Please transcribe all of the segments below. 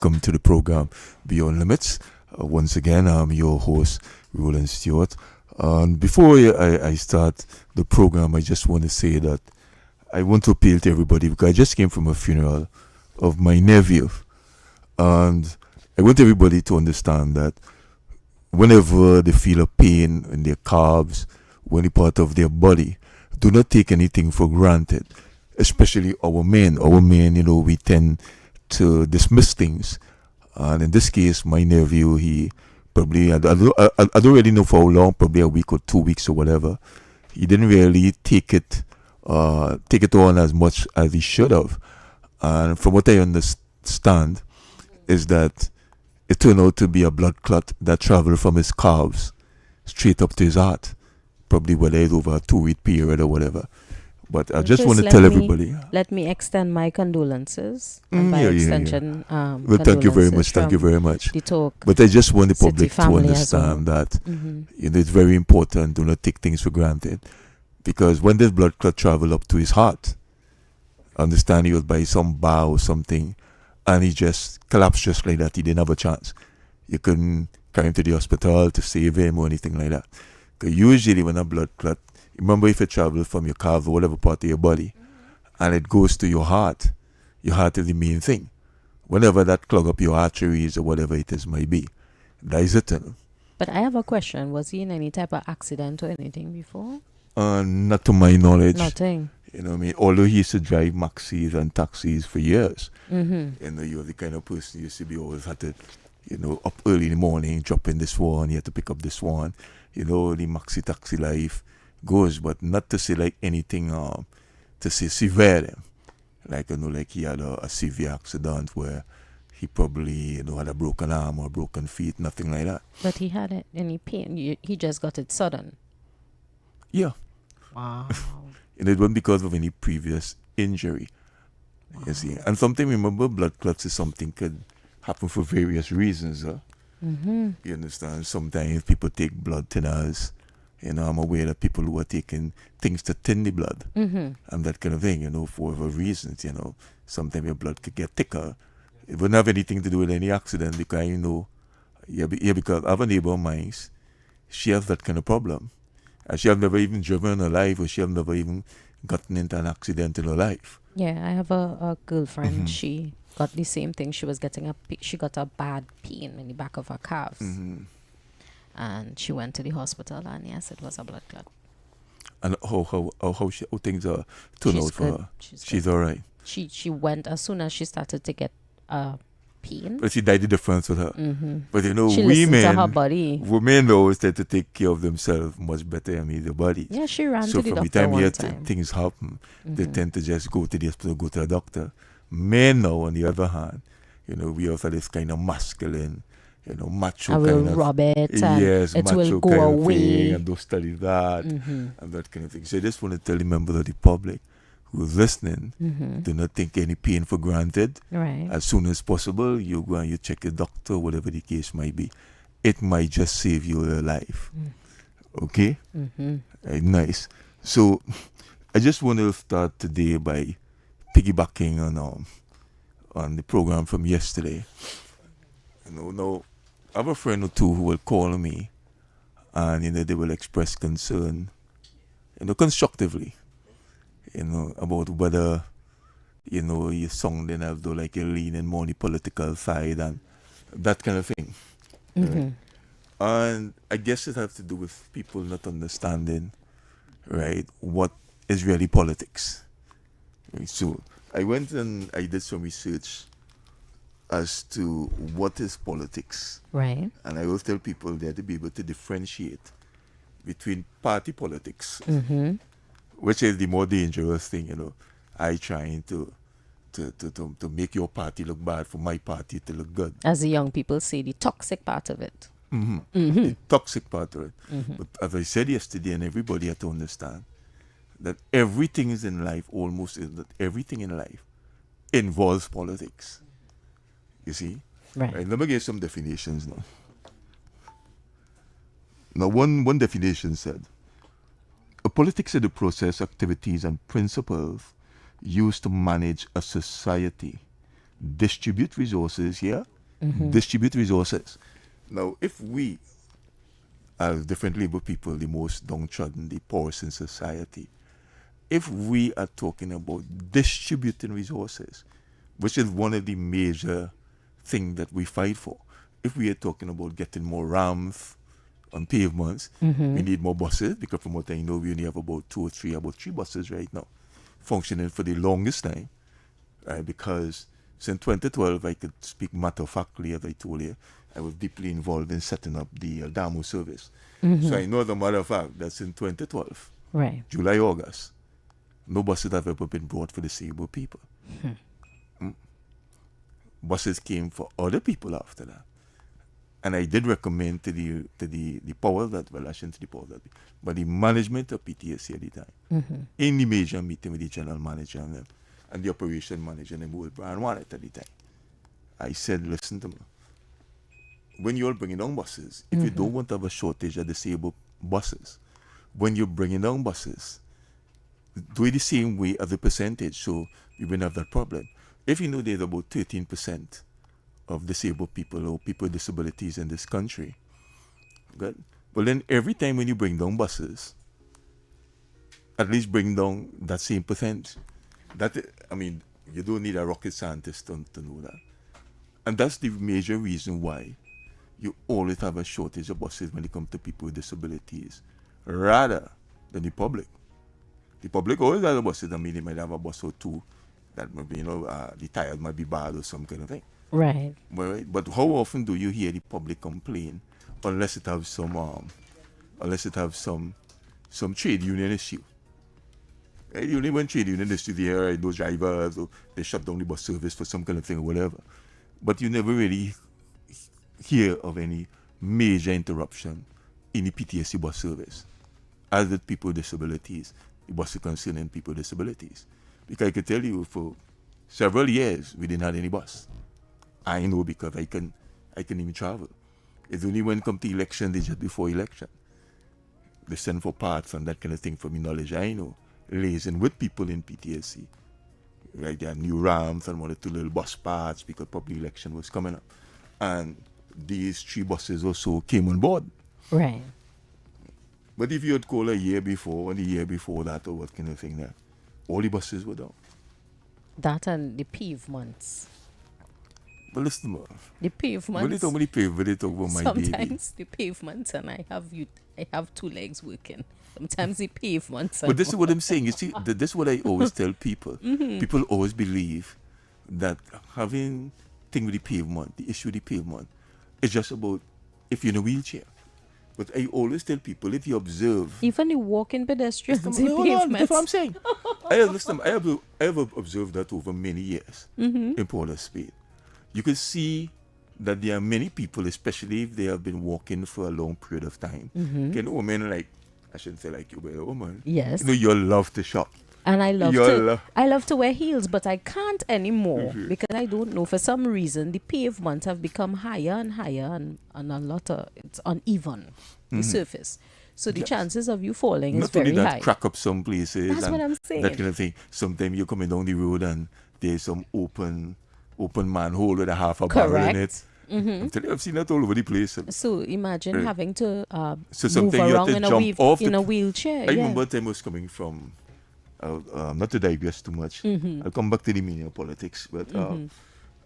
welcome to the program Beyond Limits. Once again, I'm your host, Roland Stewart. Before I start the program, I just want to say that I want to appeal to everybody because I just came from a funeral of my nephew. And I want everybody to understand that whenever they feel a pain in their calves, or any part of their body, do not take anything for granted, especially our men. Our men, we tend to dismiss things. And in this case, my nephew, he probably, I don't really know for how long, probably a week or 2 weeks or whatever. He didn't really take it on as much as he should have. And from what I understand, is that it turned out to be a blood clot that traveled from his calves straight up to his heart, probably whether it's over a 2 week period or whatever. But I just want to tell everybody. Let me extend my condolences. And by extension, well, thank you very much. Thank you very much. But I just want the public to understand that it's very important. Do not take things for granted. Because when this blood clot travel up to his heart, understand he was by some bar or something, and he just collapsed just like that. He didn't have a chance. You couldn't carry him to the hospital to save him or anything like that. Because usually when a blood clot, remember if it travels from your calf or whatever part of your body, and it goes to your heart is the main thing. Whenever that clog up your arteries or whatever it is might be, that is it. But I have a question. Was he in any type of accident or anything before? Not to my knowledge. Nothing. You know what I mean? Although he used to drive maxis and taxis for years. Mm-hmm. You're the kind of person who used to be always had to, up early in the morning, drop in this one, you had to pick up this one. The maxi taxi life goes, but not to say like anything to say severe. Like he had a severe accident where he probably, had a broken arm or broken feet, nothing like that. But he had any pain? He just got it sudden? Yeah. Wow. And it wasn't because of any previous injury. Wow. You see. And sometimes, remember, blood clots is something could happen for various reasons. Mm-hmm. You understand? Sometimes people take blood thinners. I'm aware that people who are taking things to thin the blood and that kind of thing, for whatever reasons, Sometimes your blood could get thicker. It wouldn't have anything to do with any accident because, because I have a neighbor of mine, she has that kind of problem. And she has never even driven in her life, or she has never even gotten into an accident in her life. Yeah, I have a girlfriend. She got the same thing. She was getting she got a bad pain in the back of her calves. And she went to the hospital, and yes, it was a blood clot. And how things are turned out for her? She's all right. She went as soon as she started to get pain. But she died the difference with her. But she listened to her body. Women always tend to take care of themselves much better than their bodies. Yeah, she ran so to the from doctor the time things happen, they tend to just go to the hospital, go to the doctor. Men now, on the other hand, we also this kind of masculine, macho I will kind of, rub it, and yes, it macho will go kind of away, thing, and don't study that, and that kind of thing. So I just want to tell the members of the public who's listening, do not take any pain for granted. Right. As soon as possible, you go and you check a doctor, whatever the case might be. It might just save your life. Okay? Nice. So, I just want to start today by piggybacking on the program from yesterday. Now, I have a friend or two who will call me and, they will express concern, constructively. About whether, your song then have to like a leaning more on the political side and that kind of thing. Right? And I guess it has to do with people not understanding, right, what is really politics. Right? So I went and I did some research as to what is politics. Right. And I always tell people they have to be able to differentiate between party politics, which is the more dangerous thing, I trying to make your party look bad for my party to look good. As the young people say, the toxic part of it. The toxic part of it. But as I said yesterday, and everybody had to understand, that everything is in life, everything in life involves politics. You see? Right. Let me give some definitions now. Now, one definition said, a politics is the process, activities, and principles used to manage a society distribute resources here, distribute resources. Now, if we, as different labor people, the most downtrodden, the poorest in society, if we are talking about distributing resources, which is one of the major things that we fight for, if we are talking about getting more ramps on pavements, we need more buses, because from what I know, we only have about three buses right now functioning for the longest time, right? Because since 2012, I could speak matter of factly, as I told you, I was deeply involved in setting up the Damo service. So I know, as a matter of fact, that since 2012, Right. July, August, no buses have ever been brought for disabled people. Buses came for other people after that. And I did recommend to the powers that, well, I shouldn't say the powers that, but the management of PTSC at the time, in the major meeting with the general manager and the operation manager, and Will Brown Warren at the time, I said, listen to me. When you're bringing down buses, if you don't want to have a shortage of disabled buses, when you're bringing down buses, do it the same way as the percentage, so you won't have that problem. If you know there's about 13% of disabled people or people with disabilities in this country, good? Well, then every time when you bring down buses, at least bring down that same percent. That, I mean, you don't need a rocket scientist to know that. And that's the major reason why you always have a shortage of buses when it comes to people with disabilities, rather than the public. The public always has a buses. I mean, they might have a bus or two that might be, the tires might be bad or some kind of thing. Right. Right? But how often do you hear the public complain, unless it has some trade union issue? Right? Only when trade union issue there, right, those drivers, or they shut down the bus service for some kind of thing or whatever. But you never really hear of any major interruption in the PTSD bus service, as with people with disabilities, the bus concerning people with disabilities. Because I can tell you, for several years, we didn't have any bus. I know, because I can even travel. It's only when it comes to election, they just before election, they send for parts and that kind of thing. For me knowledge, I know, liaising with people in PTSC. Right, there are new ramps and one or two little bus parts because probably election was coming up. And these 3 buses also came on board. Right. But if you had called a year before, and the year before that, or what kind of thing there, all the buses were down. That and the pavements. But listen, man. The pavements. When they talk about the pavement, they talk about my baby. Sometimes the pavements, and I have 2 legs working. Sometimes the pavements. But this is what I'm saying. You see, this is what I always tell people. People always believe that having thing with the pavement, the issue with the pavement, is just about if you're in a wheelchair. But I always tell people, if you observe, even the walking pedestrians, the hold on, pavements. that's what I'm saying. I have observed that over many years in Port of Spain. You can see that there are many people, especially if they have been walking for a long period of time. Can women, like, I shouldn't say like you, but a woman. Yes. You love to shop. And I love to wear heels, but I can't anymore because I don't know, for some reason the pavements have become higher and higher, and a lot of it's uneven, the surface. So the chances of you falling is Not very only that, high. crack up some places. That's and what I'm saying. That kind of thing. Sometimes you're coming down the road and there's some open manhole with a half a barrel in it. I'm telling you, I've seen that all over the place. So imagine having to so move sometimes you have around to in jump off a wheelchair. I remember the time I was coming from, not to digress too much, I'll come back to the meaning of politics, but I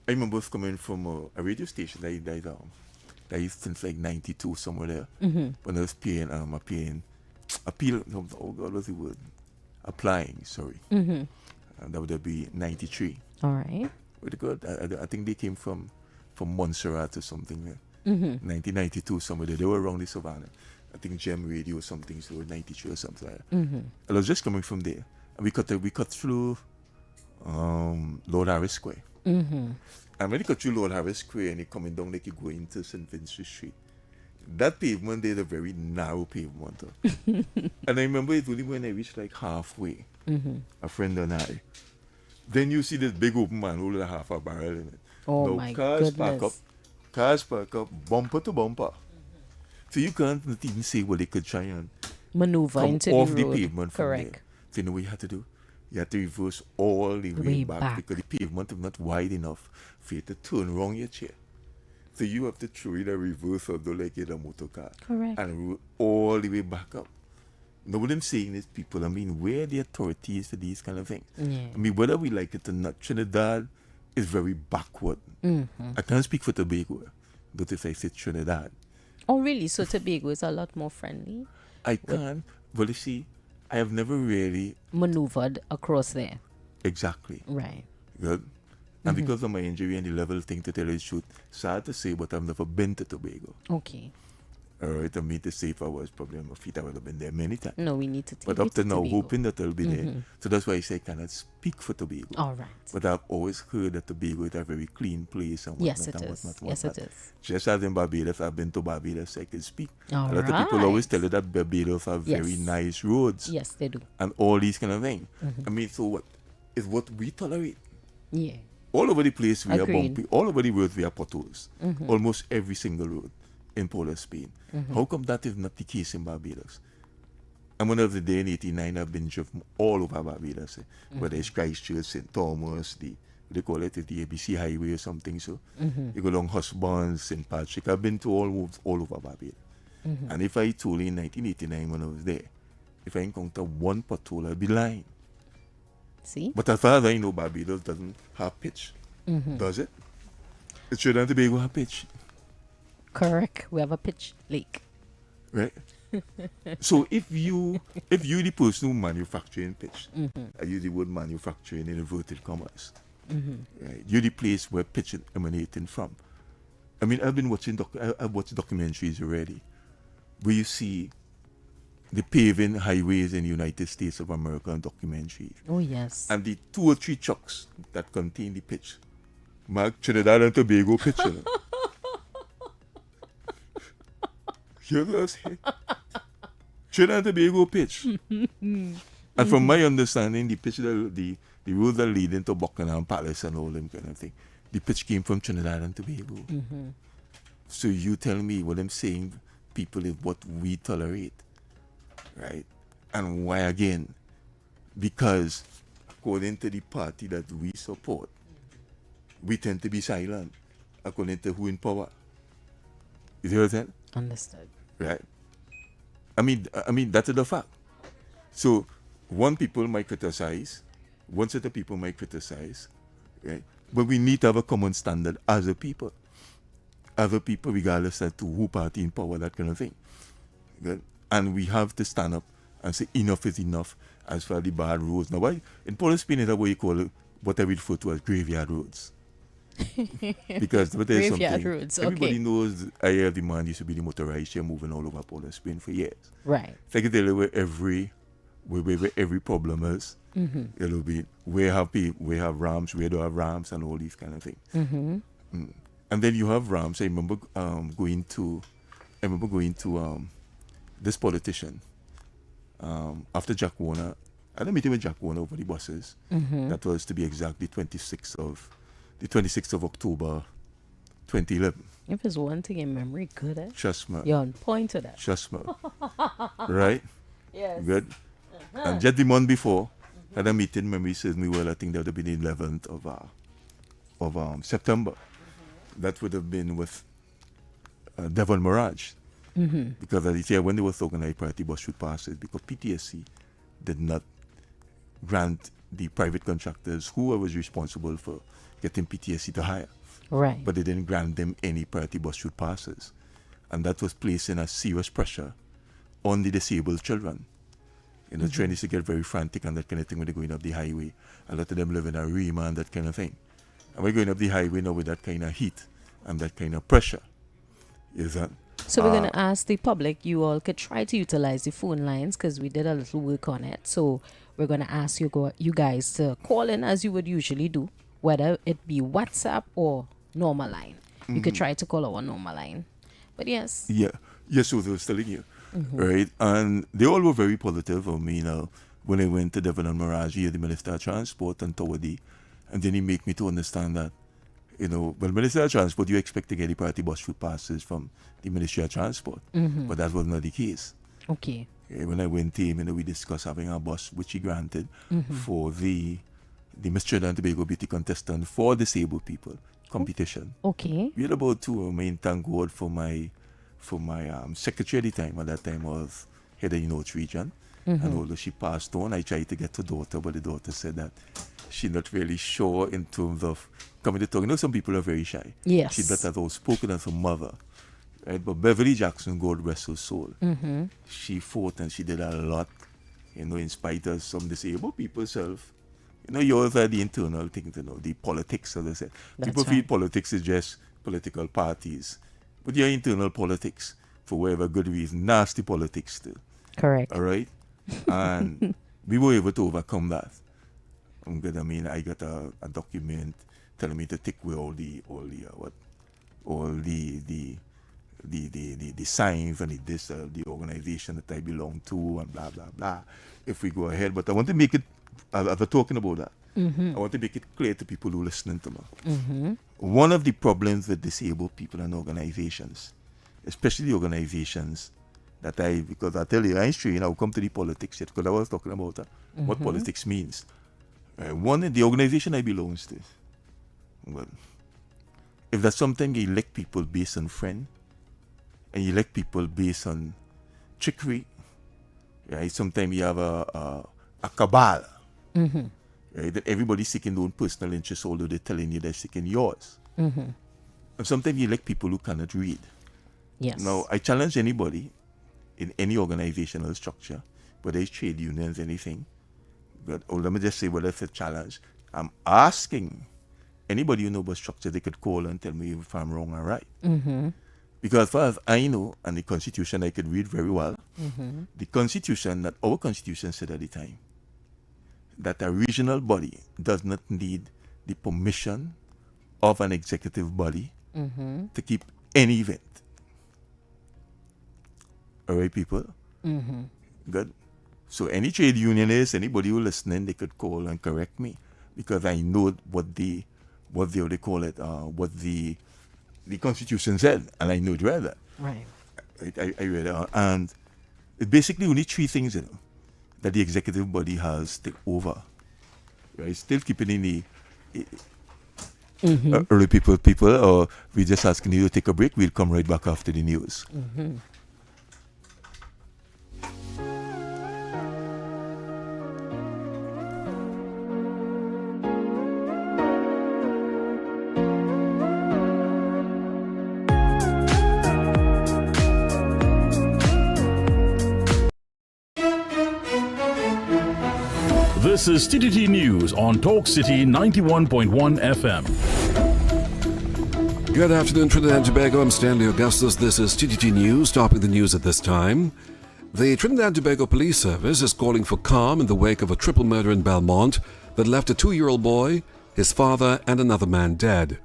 remember coming from a radio station that is since like 92, somewhere there, when I was applying, sorry. That would be 93. All right. Very good. I think they came from Montserrat or something there. 1992, somewhere there. They were around the Savannah. I think Gem Radio or something, so 93 or something like that. I was just coming from there. And we cut through Lord Harris Square. And when you cut through Lord Harris Square and you're coming down like you're going to St. Vincent Street, that pavement there is a very narrow pavement. And I remember it only when I reached like halfway, a friend and I. Then you see this big open manhole with a half a barrel in it. Oh, now, my cars goodness. Cars park up, bumper to bumper. So you can't even say, well, they could try and Maneuver come into off the the road. pavement from Correct. there. So you know what you had to do? You have to reverse all the way Way back, back. because the pavement is not wide enough for you to turn wrong your chair. So you have to throw it a reverse although like in a motor car. Correct. And roll all the way back up. Now what I'm saying is, people, I mean, where the authority is for these kind of things. Yeah. I mean, whether we like it or not, Trinidad is very backward. Mm-hmm. I can't speak for Tobago, but if I say Trinidad, Oh, really? So Tobago is a lot more friendly? I can't. Well, you see, I have never really Maneuvered across there. exactly. Right. Good. And because of my injury and the level thing, to tell you the truth, sad to say, but I've never been to Tobago. Okay. All right, I mean to say if I was probably on my feet, I would have been there many times. No, we need to take But you up to to now, Tobago. hoping that I'll be there. So that's why I say I cannot speak for Tobago. All right. But I've always heard that Tobago is a very clean place and whatnot. Yes, it and is. whatnot, Yes, whatnot. it is. Just as in Barbados, I've been to Barbados, I can speak. All A lot of people always right. tell you that Barbados have very Yes. nice roads Yes, they do. and all these kind of things. I mean, so what is what we tolerate? Yeah. All over the place we are Agreed. bumpy. All over the roads we are potholes. Almost every single road in Port Spain. How come that is not the case in Barbados? And one of the day in '89, I've been driven all over Barbados, whether it's Christchurch, St. Thomas, the what they call it, the ABC Highway or something. So you go along Husbands, St. Patrick. I've been to all over Barbados. And if I told you in 1989 when I was there, if I encounter one pothole, I'd be lying. See? But as far as I know, Barbados doesn't have pitch. Does it? It should have to be have pitch, Correct. We have a pitch lake. right? So if you the person who manufacturing pitch, I use the word manufacturing in inverted commas, right? You're the place where pitch is emanating from. I mean, I've been watching I've watched documentaries already, where you see the paving highways in the United States of America on documentaries. Oh, yes. And the 2 or 3 trucks that contain the pitch mark Trinidad and Tobago pitch. You know? You know what I'm saying? Trinidad and Tobago pitch. And from my understanding, the pitch, the roads that lead into Buckingham Palace and all them kind of thing, the pitch came from Trinidad and Tobago. So you tell me what I'm saying, people, is what we tolerate, right? And why again? Because according to the party that we support, we tend to be silent according to who in power. You see what I'm saying? Understood. Right? I mean that is the fact. So one people might criticize, one set of people might criticize, right? But we need to have a common standard as a people. Other people, regardless as to who party in power, that kind of thing. Good? And we have to stand up and say enough is enough as far as the bad roads. Now, why in Port Spain is that what you call it, what I refer to as graveyard roads. Because but there's Graveyard something roads, everybody okay. knows. I have the man used to be the motorized here moving all over Port Spain for years. Right. It's like where every problem is. It'll be where have ramps, where do have ramps, and all these kind of things. And then you have ramps. I remember going to this politician after Jack Warner. I had a meeting with Jack Warner over the buses. That was, to be exact, the 26th of October 2011. If it's one thing in memory, good, eh? Trust me. You're on point to that. Trust me. Right? Yes. Good. And just the month before, had a meeting, memory serves me well, I think that would have been the 11th of September. That would have been with Devon Mirage. Because as I say, when they were organized priority bus route passes, because PTSC did not grant the private contractors who was responsible for getting PTSC to hire. Right. But they didn't grant them any priority bus route passes. And that was placing a serious pressure on the disabled children. You know, trainers to get very frantic and that kind of thing when they're going up the highway. A lot of them live in a Rima and that kind of thing. And we're going up the highway now with that kind of heat and that kind of pressure. Is that? So we're going to ask the public, you all could try to utilize the phone lines because we did a little work on it. So we're going to ask you guys to call in as you would usually do, whether it be WhatsApp or normal line. You could try to call our normal line. But yes. Yeah. Yes, so I was telling you. Right? And they all were very positive of me now when I went to Devon and Mirage, the Minister of Transport and Tawadi. And then he make me to understand that, you know, well, Minister of Transport, you expect to get the priority bus route passes from the Ministry of Transport. But that was not the case. Okay. When I went to him, we discussed having a bus, which he granted for the Miss Trinidad and Tobago beauty contestant for disabled people competition. Okay. We had about 2 main thank God for my secretary at the time. At that time was head of the North region. And although she passed on, I tried to get her daughter, but the daughter said that she's not really sure in terms of coming to talk. You know, some people are very shy. Yes. She's not as outspoken as her mother. Right? But Beverly Jackson, God rest her soul, she fought and she did a lot, in spite of some disabled people self. Yours are the internal things, the politics, as I said. People feel politics is just political parties. But your internal politics, for whatever good reason, nasty politics still. Correct. All right? And we were able to overcome that. I got a document telling me to take away all the signs and the organization that I belong to and blah blah blah. If we go ahead, but I want to make it. As we're talking about that, I want to make it clear to people who are listening to me. One of the problems with disabled people and organizations, especially the organizations because I tell you, I ain't sure I'll come to the politics yet, because I was talking about what politics means. One, the organization I belong to, well, if that's something you elect people based on friend, and you elect people based on trickery, right? Sometimes you have a cabal, right? That everybody's seeking their own personal interests, although they're telling you they're seeking yours. And sometimes you elect people who cannot read. Yes. Now, I challenge anybody in any organizational structure, whether it's trade unions, anything. But let me just say, whether it's a challenge, I'm asking anybody who knows about structure, they could call and tell me if I'm wrong or right. Because as far as I know, and the Constitution I could read very well, the Constitution, that our Constitution said at the time, that a regional body does not need the permission of an executive body to keep any event. All right, people? Good. So any trade unionist, anybody who listening, they could call and correct me, because I know what the Constitution said, and I know it read that. Right. I read it, and it basically only 3 things that the executive body has take over. Right? Still keeping in the early people, or we're just asking you to take a break. We'll come right back after the news. This is TTT News on Talk City 91.1 FM. Good afternoon, Trinidad and Tobago. I'm Stanley Augustus. This is TTT News, topping the news at this time. The Trinidad and Tobago Police Service is calling for calm in the wake of a triple murder in Belmont that left a 2-year-old boy, his father, and another man dead.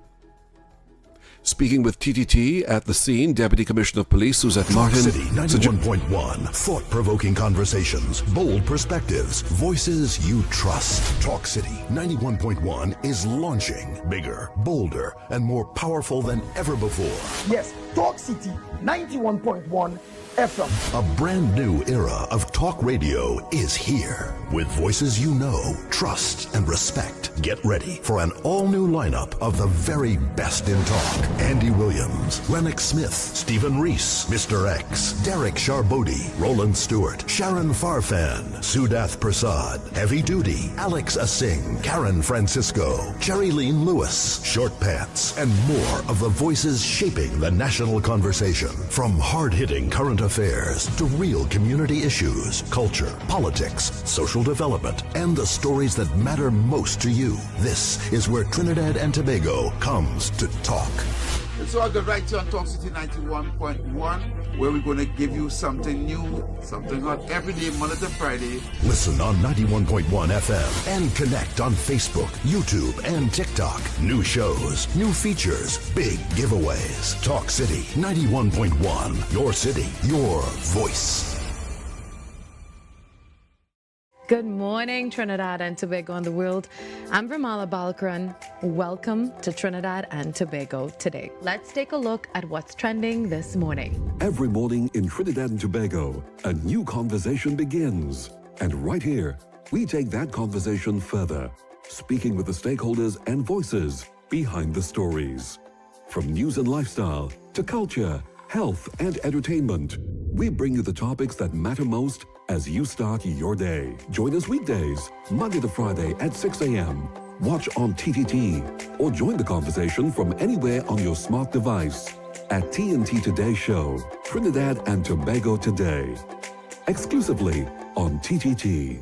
Speaking with TTT at the scene, Deputy Commissioner of Police Suzette Martin. City 91.1. Thought-provoking conversations, bold perspectives, voices you trust. Talk City 91.1 is launching bigger, bolder, and more powerful than ever before. Yes, Talk City 91.1 FM. A brand new era of talk radio is here. With voices you know, trust, and respect. Get ready for an all-new lineup of the very best in talk. Andy Williams, Lennox Smith, Stephen Reese, Mr. X, Derek Charbodi, Roland Stewart, Sharon Farfan, Sudath Prasad, Heavy Duty, Alex Asing, Karen Francisco, Cherry Lean Lewis, Short Pants, and more of the voices shaping the national conversation. From hard-hitting current affairs to real community issues, culture, politics, social development, and the stories that matter most to you. This is where Trinidad and Tobago comes to talk. So I go right here on Talk City 91.1, where we're going to give you something new, something hot every day, Monday to Friday. Listen on 91.1 FM and connect on Facebook, YouTube, and TikTok. New shows, new features, big giveaways. Talk City 91.1. Your city, your voice. Good morning, Trinidad and Tobago and the world. I'm Vermala Balkaran. Welcome to Trinidad and Tobago today. Let's take a look at what's trending this morning. Every morning in Trinidad and Tobago, a new conversation begins. And right here, we take that conversation further, speaking with the stakeholders and voices behind the stories. From news and lifestyle to culture, health and entertainment, we bring you the topics that matter most as you start your day. Join us weekdays, Monday to Friday at 6 a.m. Watch on TTT or join the conversation from anywhere on your smart device at TNT Today Show, Trinidad and Tobago Today, exclusively on TTT.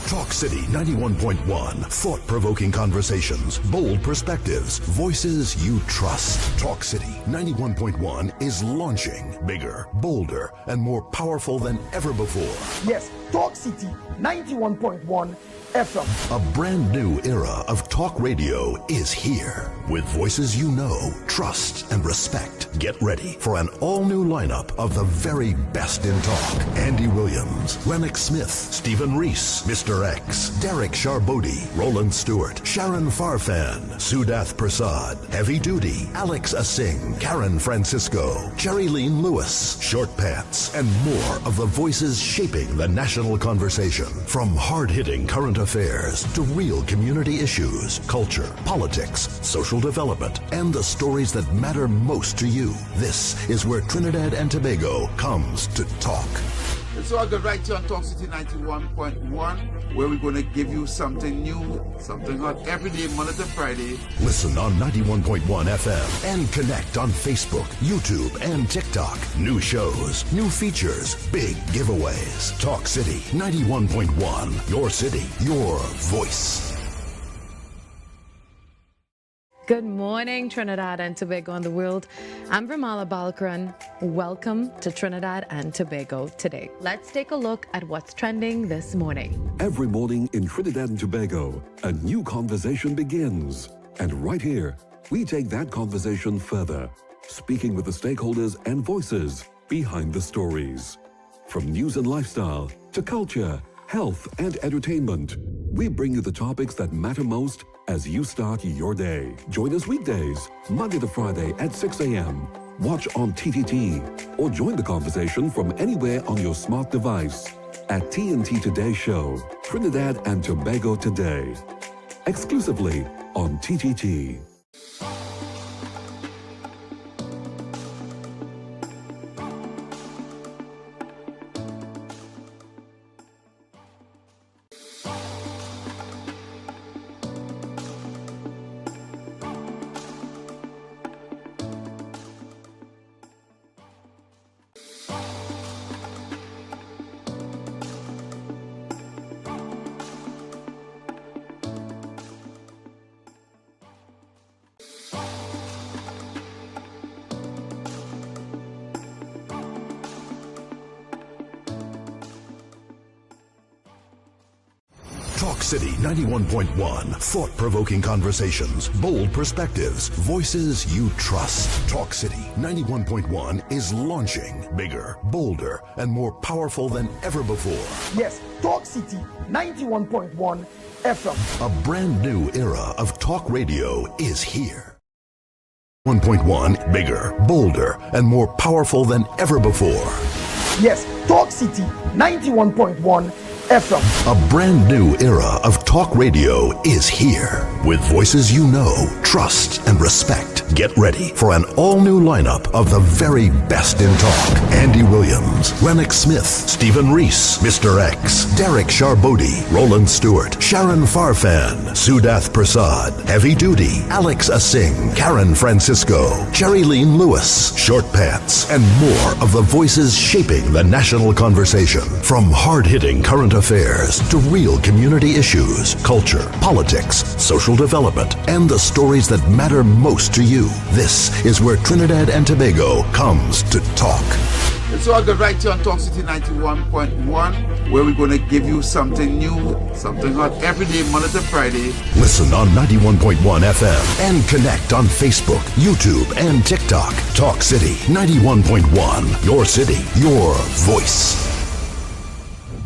Talk City 91.1. Thought-provoking conversations, bold perspectives, voices you trust. Talk City 91.1 is launching bigger, bolder, and more powerful than ever before. Yes, Talk City 91.1 FM. A brand new era of talk radio is here. With voices you know, trust, and respect. Get ready for an all-new lineup of the very best in talk. Andy Williams, Lennox Smith, Stephen Reese, Mr. X, Derek Charbodi, Roland Stewart, Sharon Farfan, Sudath Prasad, Heavy Duty, Alex Asing, Karen Francisco, Cherry-Leen Lewis, Short Pants, and more of the voices shaping the national conversation. From hard-hitting current affairs to real community issues, culture, politics, social development, and the stories that matter most to you. This is where Trinidad and Tobago comes to talk. It's all good right here on Talk City 91.1, where we're going to give you something new, something hot every day, Monday to Friday. Listen on 91.1 FM and connect on Facebook, YouTube, and TikTok. New shows, new features, big giveaways. Talk City 91.1. Your city, your voice. Good morning, Trinidad and Tobago and the world. I'm Vermala Balkaran. Welcome to Trinidad and Tobago today. Let's take a look at what's trending this morning. Every morning in Trinidad and Tobago, a new conversation begins. And right here, we take that conversation further, speaking with the stakeholders and voices behind the stories. From news and lifestyle to culture, health and entertainment, we bring you the topics that matter most as you start your day. Join us weekdays, Monday to Friday at 6 a.m. Watch on TTT or join the conversation from anywhere on your smart device at TNT Today Show, Trinidad and Tobago Today, exclusively on TTT. Talk City 91.1. Thought-provoking conversations, bold perspectives, voices you trust. Talk City 91.1 is launching bigger, bolder, and more powerful than ever before. Yes, Talk City 91.1 FM. A brand new era of talk radio is here. 1.1, bigger, bolder, and more powerful than ever before. Yes, Talk City 91.1 FM. A brand new era of talk radio is here. With voices you know, trust, and respect. Get ready for an all-new lineup of the very best in talk. Andy Williams, Lennox Smith, Stephen Reese, Mr. X, Derek Charbodi, Roland Stewart, Sharon Farfan, Sudath Prasad, Heavy Duty, Alex Asing, Karen Francisco, Cherry-Leen Lewis, Short Pants, and more of the voices shaping the national conversation. From hard-hitting current affairs to real community issues, culture, politics, social development, and the stories that matter most to you. This is where Trinidad and Tobago comes to talk. It's all good right here on Talk City 91.1, where we're going to give you something new, something hot every day, Monday to Friday. Listen on 91.1 FM and connect on Facebook, YouTube, and TikTok. Talk City 91.1. Your city, your voice.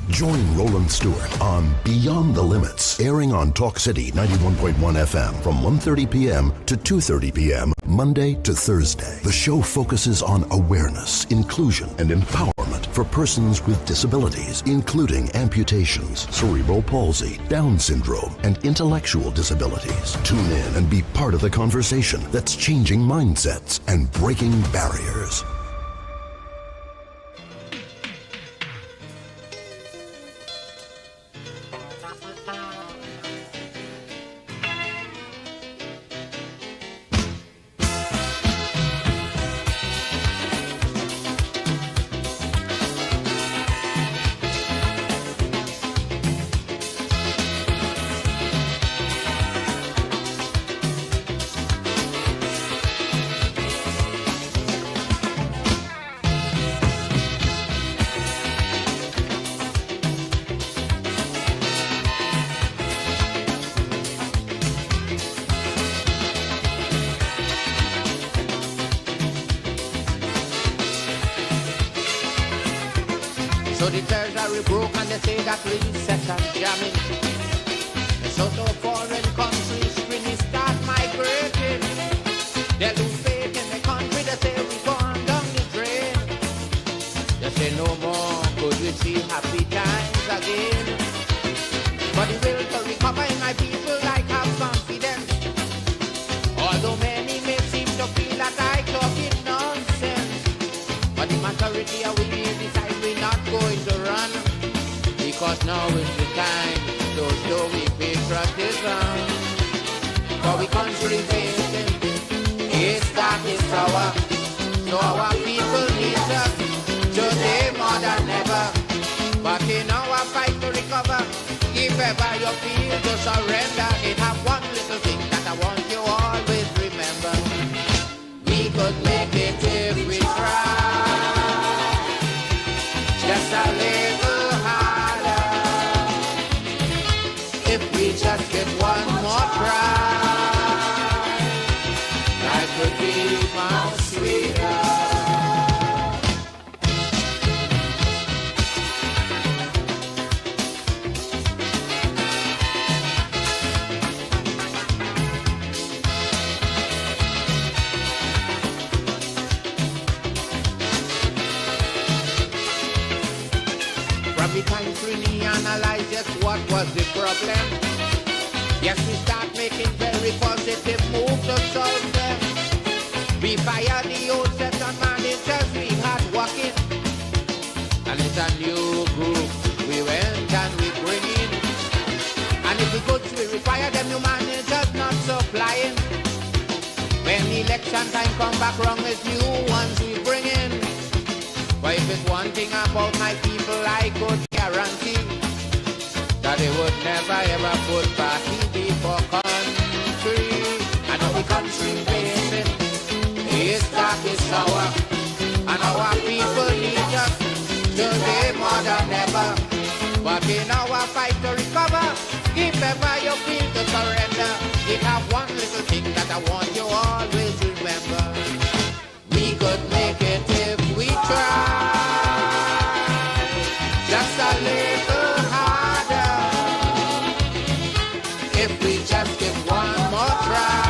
Join Roland Stewart on Beyond the Limits, airing on Talk City 91.1 FM from 1:30 p.m. to 2:30 p.m. Monday to Thursday. The show focuses on awareness, inclusion, and empowerment for persons with disabilities, including amputations, cerebral palsy, Down syndrome, and intellectual disabilities. Tune in and be part of the conversation that's changing mindsets and breaking barriers. So the treasury broke and they say that recession jamming. So no foreign countries really start migrating. They lose faith in the country, they say we gone down the drain. They say no more could we see happy times again. But the will to recover in my people like have confidence. Although many may seem to feel that I talk in nonsense, but the majority of we decide we're not going to run, because now is the time to show we patriotism. For we country facing is that is our, so our people need us today more than ever. But in our fight to recover, if ever you feel to surrender, it have one little thing that I want you always remember. We could make it if we try. Just a little harder. If we just get one more try, life would be much sweeter. From the time we analyze just what was the problem, yes, we start making very positive moves to solve them. We fired the old set of managers we had working, and it's a new group we went and we bring in. And if the goods we require, them new managers not supplying. When election time come back wrong, it's new ones we bring in. But if it's one thing about my people, I could guarantee that they would never ever put party before country. And now the country facing is dark, is sour, and our people need us today more than ever. But in our fight to recover, if ever you feel to surrender, it have one little thing that I want you always remember. We could make it if we try. Just a little harder. If we just give one more try,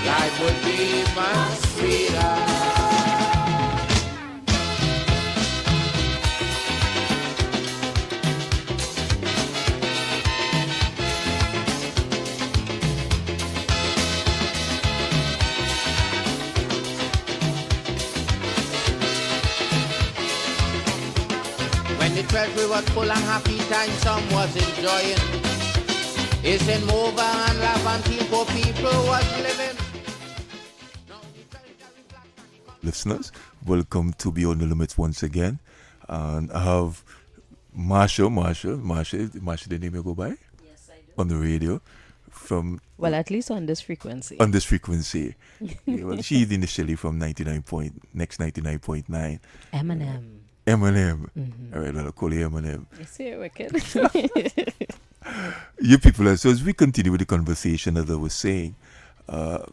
life would be much sweeter. When the treasury was full and happy time some was enjoying. It's in Mova and Laventine poor people was living. Listeners, welcome to Beyond the Limits once again. And I have Marsha, the name you go by? Yes, I do. On the radio from... Well, at least on this frequency. On this frequency. Yeah, well, she's initially from 99.9. Eminem. Mm-hmm. All right, I'll call you Eminem. You see it, wicked. You people, so as we continue with the conversation, as I was saying, I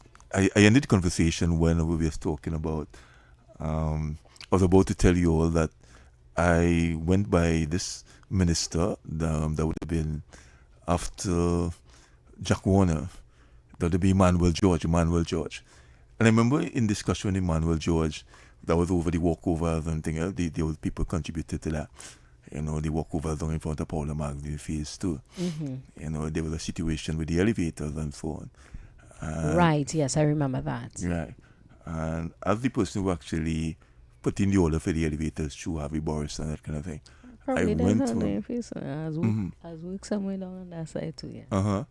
ended the conversation when we were talking about, I was about to tell you all that I went by this minister, that would have been after Jack Warner, that would be Emmanuel George. And I remember in discussion with Emmanuel George, that was over the walkovers and things else, the old people contributed to that. You know, the walkovers down in front of Paula Magdalene Phase 2. Mm-hmm. You know, there was a situation with the elevators and so on. Right, yes, I remember that. Right. And as the person who actually put in the order for the elevators through Harvey Boris and that kind of thing, Probably I went to... As work somewhere down on that side too, yeah. Uh-huh.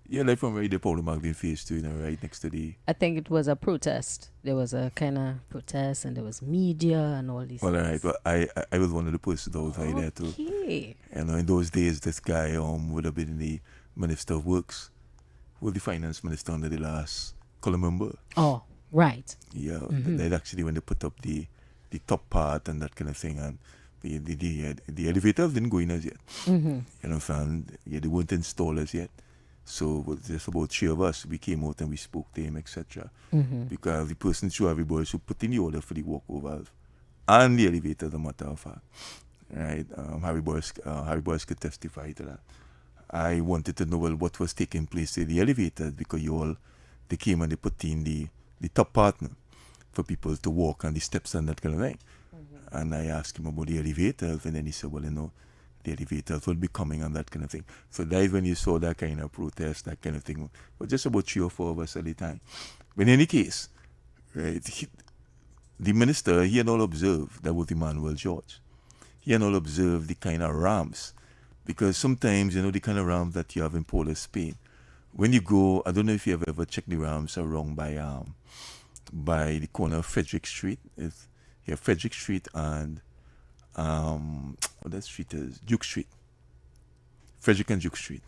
Yeah, like from right the Paula Magdalene Phase 2, you know, right next to the... I think it was a protest. There was a kind of protest and there was media and all these Well, all things. right, but I was one of the persons that was right there too. Okay. You know, in those days, this guy would have been the Minister of Works, was the Finance Minister under the last Column. Oh, right. Yeah, that actually when they put up the top part and that kind of thing, and the elevators didn't go in as yet. Mm-hmm. You know, and they weren't installed as yet. So it was just about 3 of us. We came out and we spoke to him, etc. Mm-hmm. Because the person through Harvey Boris who put in the order for the walkovers and the elevator, as a matter of fact, right? Harvey Boris could testify to that. I wanted to know, well, what was taking place in the elevators, because they came and they put in the top partner for people to walk on the steps and that kind of thing. Mm-hmm. And I asked him about the elevators, and then he said, well, you know, the elevators will be coming and that kind of thing. So that is when you saw that kind of protest, that kind of thing. But just about 3 or 4 of us at the time. But in any case, right, the minister, he had all observed, that was Emmanuel George. He had all observed the kind of ramps. Because sometimes, you know, the kind of ramps that you have in Port of Spain, when you go, I don't know if you have ever checked the ramps around by the corner of Frederick Street. You have Frederick Street and what that street is? Duke Street. Frederick and Duke Street.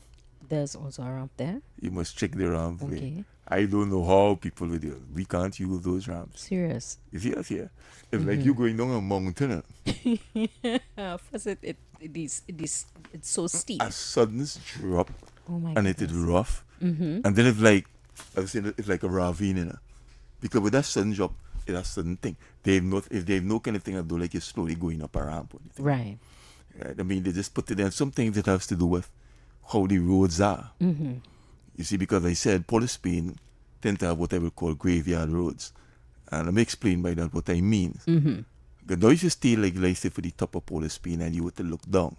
There's also a ramp there? You must check the ramp. Okay. I don't know how people will do it. We can't use those ramps. Serious? Yes, yeah. It's like you going down a mountain. First, it's so steep. A sudden drop. Oh my and goodness. it is rough. Mm-hmm. And then it's like, I was saying, it's like a ravine, you know? Because with that sudden drop, it's a sudden thing. If they have no kind of thing to do, like you're slowly going up a ramp or anything. Right. Right. I mean, they just put it there. Some things that has to do with how the roads are. Mm-hmm. You see, because I said Port of Spain tend to have what I would call graveyard roads. And let me explain by that what I mean. Mm-hmm. Because now if you stay like say for the top of Port of Spain and you were to look down,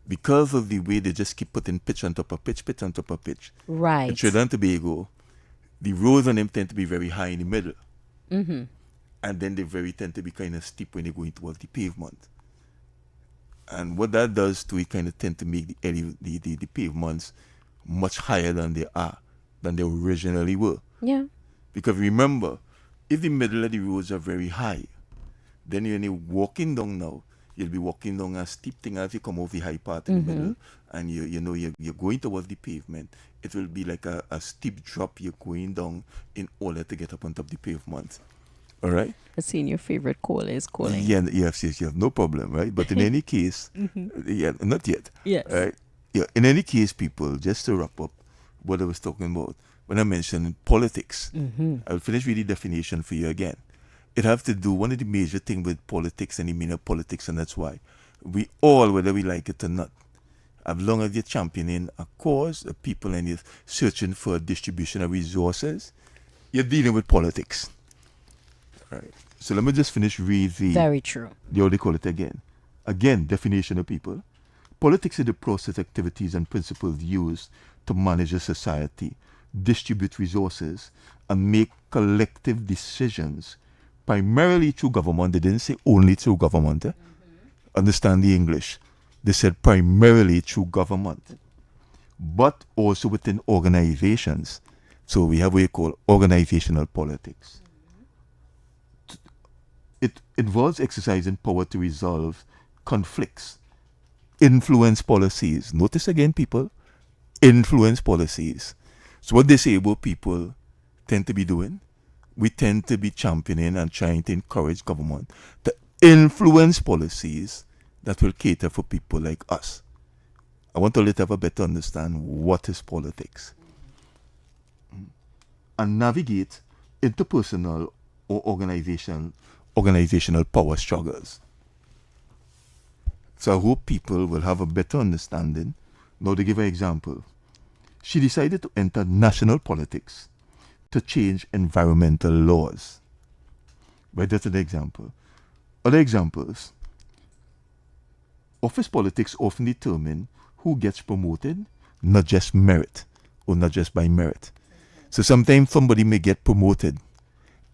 because of the way they just keep putting pitch on top of pitch on top of pitch. Right. In Trinidad and Tobago, the roads on them tend to be very high in the middle. Mm-hmm. And then they tend to be kind of steep when they're going towards the pavement. And what that does to it kind of tend to make the pavements much higher than they originally were. Yeah. Because remember, if the middle of the roads are very high, then when you're walking down now, you'll be walking down a steep thing as you come off the high part in the middle, and you're going towards the pavement. It will be like a steep drop you're going down in order to get up on top of the pavement. All right? I've seen your favorite caller is calling. Yeah, yes, no problem, right? But in any case, yeah, not yet. Yes. Right? Yeah, in any case, people, just to wrap up what I was talking about, when I mentioned politics, I'll finish with the definition for you again. It has to do, one of the major things with politics and the meaning of politics, and that's why we all, whether we like it or not, as long as you're championing a cause, a people, and you're searching for a distribution of resources, you're dealing with politics. Right. So let me just finish with Very true. How they call it again. Again, definition of people. Politics is the process, activities, and principles used to manage a society, distribute resources, and make collective decisions, primarily through government. They didn't say only through government. understand the English. They said primarily through government, but also within organizations. So we have what you call organizational politics. It involves exercising power to resolve conflicts, influence policies. Notice again, people, influence policies. So what disabled people tend to be doing, we tend to be championing and trying to encourage government to influence policies that will cater for people like us. I want to let you have a better understand what is politics and navigate interpersonal or organizational power struggles. So I hope people will have a better understanding. Now, to give an example, she decided to enter national politics to change environmental laws. But that's an example. Other examples, office politics often determine who gets promoted, not just merit or not just by merit. So sometimes somebody may get promoted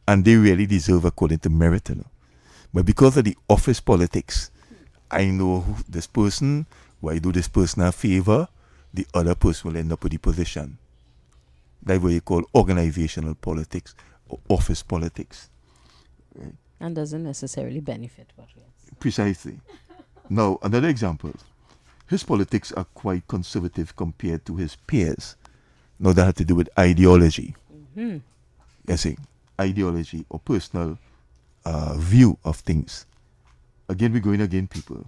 and they really deserve according to merit. But because of the office politics, I know this person, why do this person a favor, the other person will end up with the position. That's what you call organizational politics or office politics. Right? And doesn't necessarily benefit what we are. Precisely. Now, another example. His politics are quite conservative compared to his peers. Now, that had to do with ideology. Mm-hmm. You see, ideology or personal view of things. Again, we're going again, people.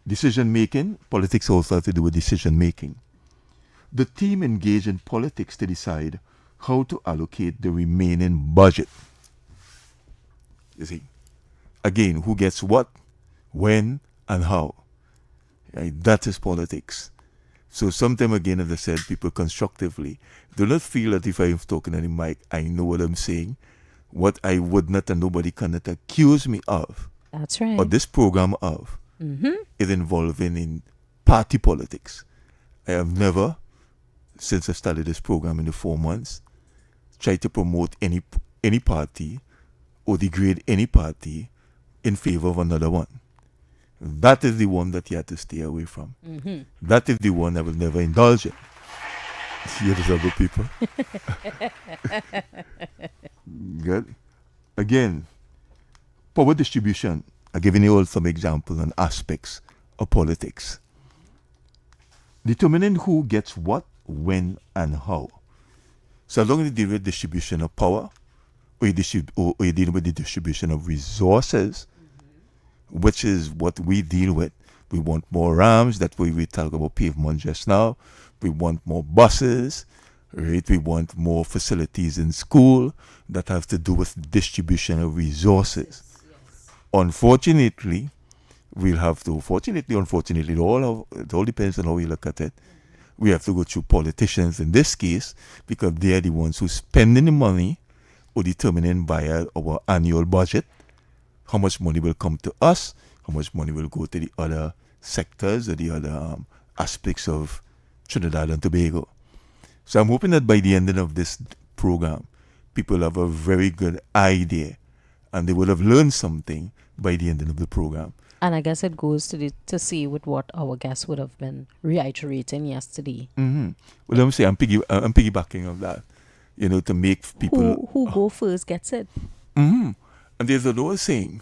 Decision making, politics also has to do with decision making. The team engaged in politics to decide how to allocate the remaining budget. You see, again, who gets what, when, and how. Right? That is politics. So sometime again, as I said, people constructively do not feel that if I'm talking on the mic, I know what I'm saying. What I would not and nobody cannot accuse me of. That's right. Or this program of is involving in party politics. I have never, since I started this program in the 4 months, tried to promote any party or degrade any party in favor of another one. That is the one that you have to stay away from. Mm-hmm. That is the one I will never indulge in. See this, other people? Good. Again, power distribution. I'm giving you all some examples and aspects of politics. Determining who gets what, when, and how. So as long as you deal with distribution of power, or you deal with the distribution of resources, which is what we deal with. We want more RAMs. That's why we talk about pavement just now. We want more buses, right? We want more facilities in school that have to do with distribution of resources. Yes. Unfortunately, we'll have to, unfortunately, it all depends on how we look at it. We have to go through politicians in this case because they are the ones who spending the money or determining via our annual budget how much money will come to us, how much money will go to the other sectors or the other aspects of Trinidad and Tobago. So I'm hoping that by the end of this program, people have a very good idea and they will have learned something by the end of the program. And I guess it goes to see with what our guests would have been reiterating yesterday. Mm-hmm. Well, let me say, I'm piggybacking of that, to make people... Who go first gets it. Mm-hmm. And there's an old saying,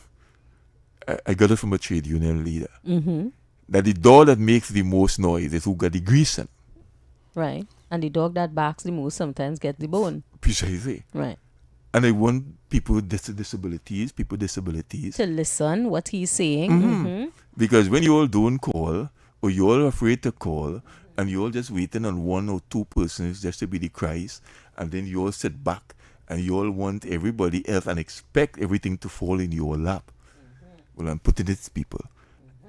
I got it from a trade union leader, that the dog that makes the most noise is who got the grease in. Right. And the dog that barks the most sometimes gets the bone. Precisely. Right. And I want people with disabilities, to listen what he's saying. Mm-hmm. Because when you all don't call, or you're all afraid to call, and you're all just waiting on one or two persons just to be the Christ, and then you all sit back, and you all want everybody else and expect everything to fall in your lap. Well, I'm putting it to people.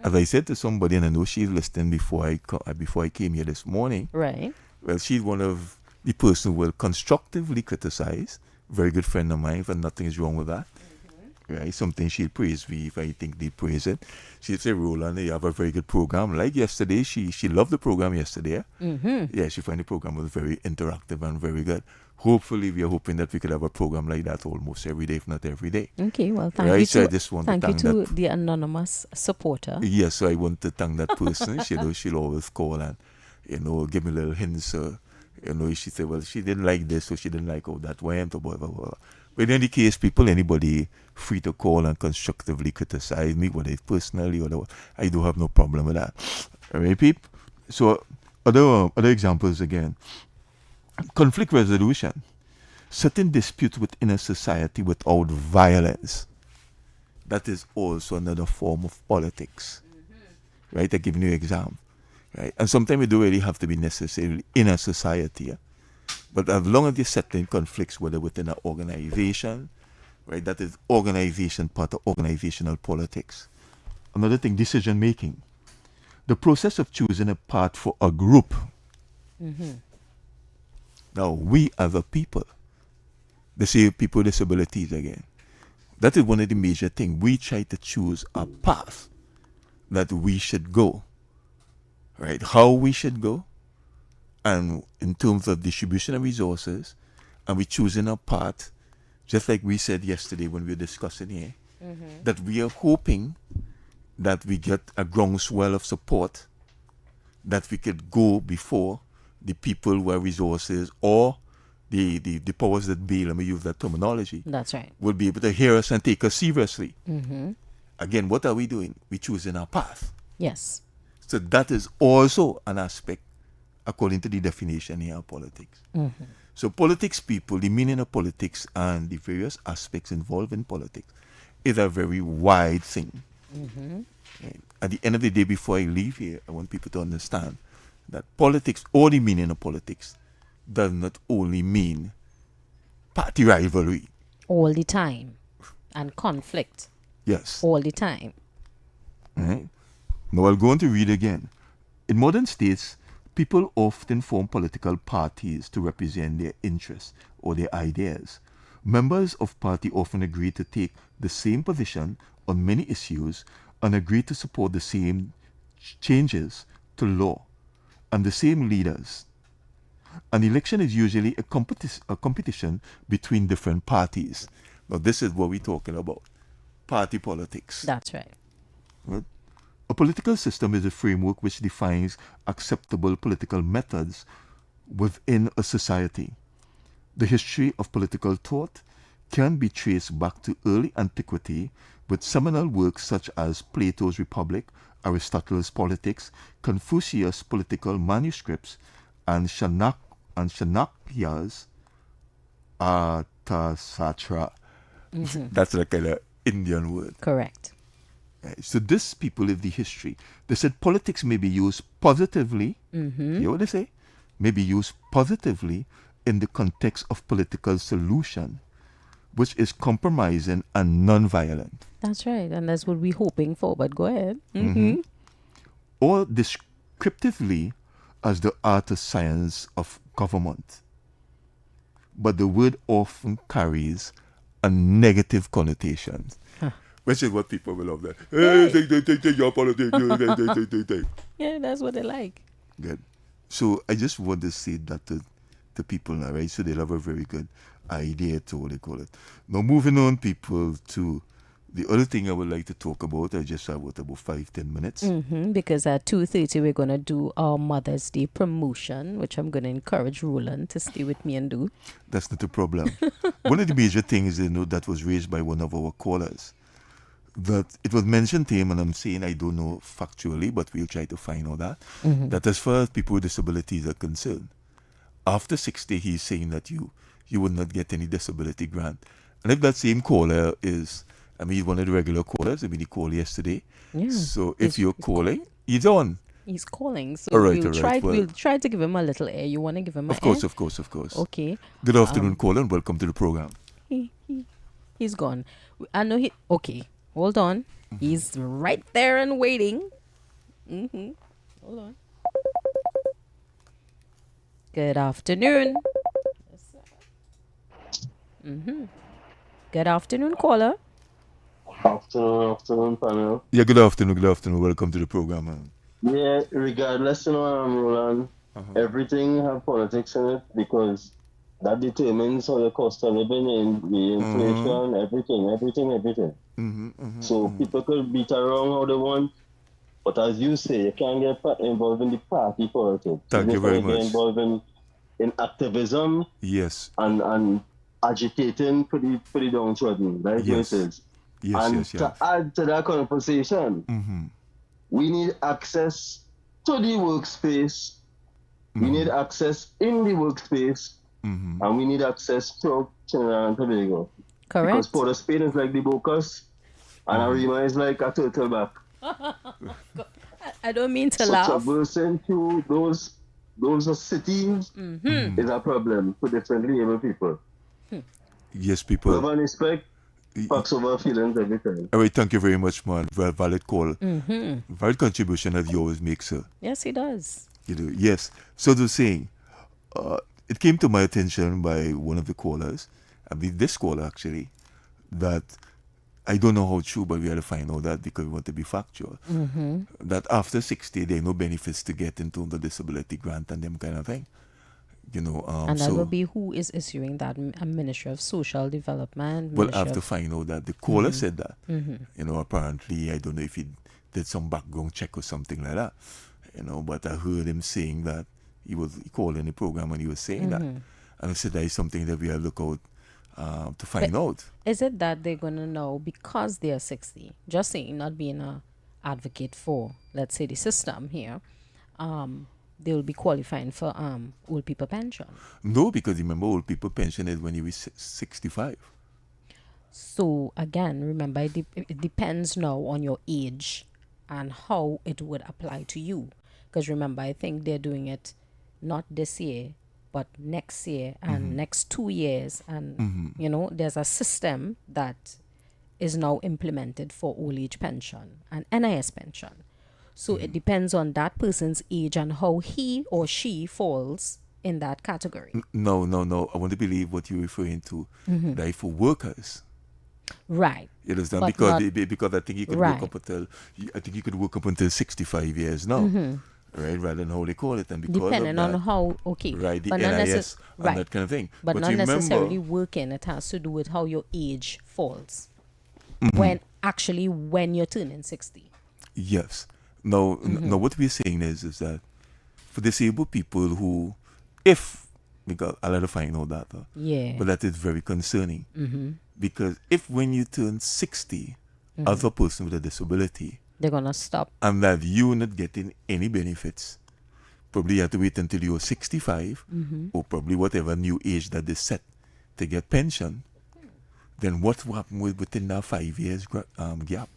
As I said to somebody, and I know she's listening before I came here this morning. Right. Well, she's one of the person who will constructively criticize. Very good friend of mine, and nothing is wrong with that. right? Something she'll praise me if I think they praise it. She'll say, Roland, you have a very good program. Like yesterday, she loved the program yesterday. Yeah, she found the program was very interactive and very good. Hopefully, we are hoping that we could have a program like that almost every day, if not every day. Okay, well, thank right? you So to, I just want thank to you thank to the anonymous supporter. Yes, so I want to thank that person. She'll always call and, give me little hints. She said, well, she didn't like this, or she didn't like how that went, or whatever. But in any case, anybody free to call and constructively criticize me, whether it's personally or whatever. I do have no problem with that. All right, peep? So, other examples again. Conflict resolution. Certain disputes within a society without violence. That is also another form of politics. Right? I'm giving you an example. Right? And sometimes it don't really have to be necessarily in a society. Yeah? But as long as you're settling conflicts, whether within an organization, right? That is organization part of organizational politics. Another thing, decision making. The process of choosing a path for a group. Now, we as a people, they say people with disabilities again. That is one of the major things. We try to choose a path that we should go. Right? How we should go. And in terms of distribution of resources, and we're choosing a path, just like we said yesterday when we were discussing here, that we are hoping that we get a groundswell of support, that we could go before the people who have resources or the powers that be, let me use that terminology. That's right. Will be able to hear us and take us seriously. Again, what are we doing? We're choosing our path. Yes. So that is also an aspect according to the definition here of politics. So politics people, the meaning of politics and the various aspects involved in politics is a very wide thing. Right? At the end of the day, before I leave here, I want people to understand that politics, or the meaning of politics, does not only mean party rivalry. All the time. And conflict. Yes. All the time. Right? Now I'll go on to read again. In modern states, people often form political parties to represent their interests or their ideas. Members of party often agree to take the same position on many issues and agree to support the same changes to law and the same leaders. An election is usually a competition between different parties. Now this is what we're talking about. Party politics. That's right. Right? A political system is a framework which defines acceptable political methods within a society. The history of political thought can be traced back to early antiquity with seminal works such as Plato's Republic, Aristotle's Politics, Confucius' political manuscripts, and Chanakya's Arthasatra. That's like an Indian word. Correct. Right. So this people is the history. They said politics may be used positively. You know what they say? May be used positively in the context of political solution, which is compromising and non-violent. That's right. And that's what we're hoping for. But go ahead. Or descriptively as the art or science of government. But the word often carries a negative connotation. Which is what people will love that. Hey, take your politics. Yeah, that's what they like. Good. So I just want to say that to people now, right? So they'll have a very good idea to what they call it. Now moving on, people, to the other thing I would like to talk about. I just have about 5-10 minutes. Because at 2:30 we're going to do our Mother's Day promotion, which I'm going to encourage Roland to stay with me and do. That's not a problem. One of the major things, that was raised by one of our callers, that it was mentioned to him, and I'm saying I don't know factually, but we'll try to find out that as far as people with disabilities are concerned, after 60, he's saying that you would not get any disability grant. And if that same caller is, he's one of the regular callers, he called yesterday. Yeah. So if you're calling, he's on. He's calling. So All right. we'll try to give him a little air. You want to give him Of course. Okay. Good afternoon, caller, and welcome to the program. He's gone. I know okay. Hold on. He's right there and waiting. Hold on. Good afternoon. Good afternoon, caller. Afternoon, panel. Yeah, good afternoon, good afternoon. Welcome to the program, man. Yeah, regardless, Roland, everything have politics in it because that determines how the cost of living and the inflation, everything. So people could beat around how they want, but as you say, you can't get involved in the party politics. Thank you very Get much. involved in activism Yes. and agitating for the downtrodden. That's Yes. what it is. Yes, And yes, to yeah. add to that conversation, we need access to the workspace. We need access in the workspace. And we need access to Trinidad and Tobago. Correct. Because Port of Spain is like the Bocas, and Arima is like a turtleback. I don't mean to So laugh. traversing through those cities is a problem for differently able people. Yes, people. Love and respect, fucks over feelings every time. All right, thank you very much, man. Valid call. Valid contribution that you always make, sir. Yes, he does. You do. Yes. So to saying, it came to my attention by one of the callers, I mean this caller actually, that I don't know how true, but we had to find out that because we want to be factual. That after 60, there are no benefits to get in terms of disability grant and them kind of thing. You know, and that will be who is issuing that, a Ministry of Social Development. Well, I have to find out that the caller said that. You know, apparently, I don't know if he did some background check or something like that. You know, but I heard him saying that he called in the program and he was saying that. And I said that is something that we have to look out to find out. Is it that they're going to know because they're 60? Just saying, not being an advocate for, let's say, the system here. They will be qualifying for old people pension. No, because remember, old people pension is when you reach 65. So again, remember, it depends now on your age and how it would apply to you. Because remember, I think they're doing it not this year, but next year and next 2 years. And, you know, there's a system that is now implemented for old age pension and NIS pension. So it depends on that person's age and how he or she falls in that category. No. I want to believe what you're referring to. That for workers. Right. You understand? But because I think you could work up until 65 years now. Right, rather than how they call it, and because depending of that, on how right, the but NIS and that kind of thing. But not remember, necessarily working. It has to do with how your age falls when you're turning 60. Yes. Now, what we're saying is that for disabled people who, because I'll have to find out that, but that is very concerning. Because if when you turn 60, as a person with a disability, they're going to stop. And that you're not getting any benefits, probably you have to wait until you're 65, or probably whatever new age that is set to get pension, then what will happen within that 5 years gap?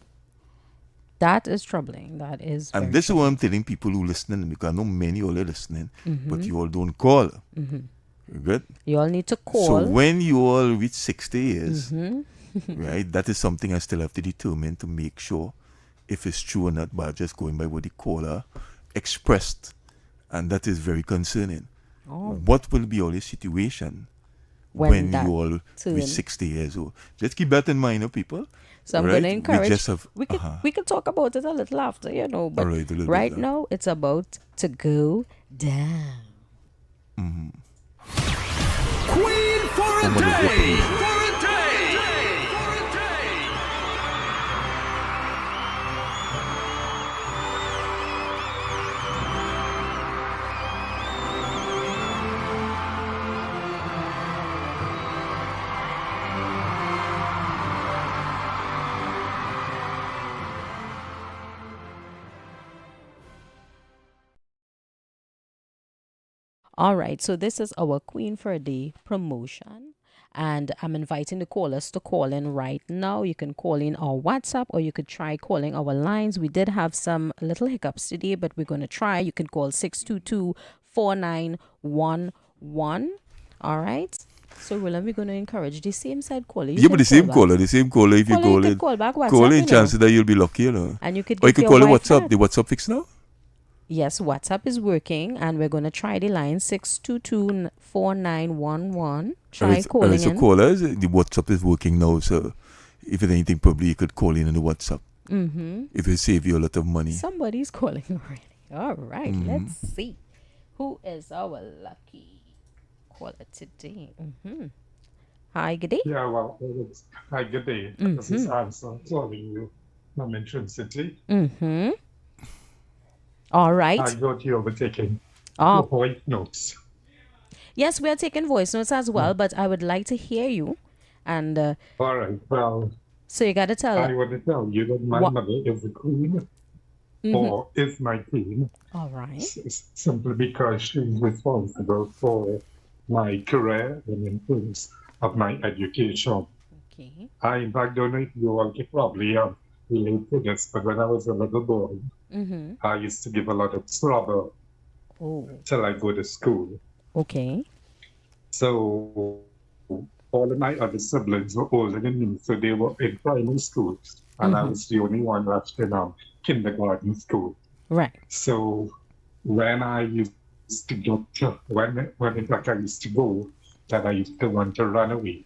That is troubling. That is. And this is what I'm telling people who listening, because I know many all are listening, but you all don't call. Good? You all need to call. So when you all reach 60 years, right, that is something I still have to determine to make sure if it's true or not, by just going by what the caller expressed. And that is very concerning. What will be all the situation when you all reach 60 years old? Just keep that in mind, people. So I'm going to encourage. We could talk about it a little after, but right now it's about to go down. Queen for a day! All right, so this is our Queen for a Day promotion, and I'm inviting the callers to call in right now. You can call in our WhatsApp, or you could try calling our lines. We did have some little hiccups today, but we're going to try. You can call 622-4911. All right. So, Roland, we're going to encourage the same side caller. But the same caller. If you call in, call back WhatsApp, call in, chances that you'll be lucky, And you could or you could call the WhatsApp. The WhatsApp fix now? Yes, WhatsApp is working, and we're going to try the line 622-4911. Try calling in. So callers, the WhatsApp is working now, so if it's anything, probably you could call in on the WhatsApp. Mm-hmm. If it save you a lot of money. Somebody's calling already. All right, let's see. Who is our lucky caller today? Hi, good day. Yeah, well, hi, good day. This is Ansel calling you from City. All right. I got you overtaking voice notes. Yes, we are taking voice notes as well, but I would like to hear you. And all right, well, so you got to tell. I want to tell you that my mother is a queen, or is my queen. All right. Simply because she's responsible for my career and in terms of my education. Okay. I, in fact, don't know if you all could probably relate to this, but when I was a little boy, I used to give a lot of trouble till I go to school. Okay. So all of my other siblings were older than me, so they were in primary school, and I was the only one left in kindergarten school. Right. So when I used to get when in fact I used to go, that I used to want to run away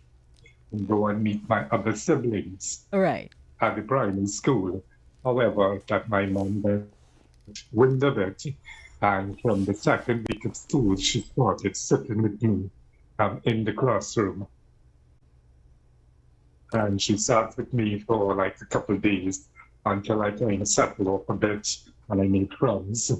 and go and meet my other siblings. Right. At the primary school. However, that my mom went wind of it, and from the second week of school, she started sitting with me in the classroom. And she sat with me for like a couple of days until I kind of settled off a bit and I made friends.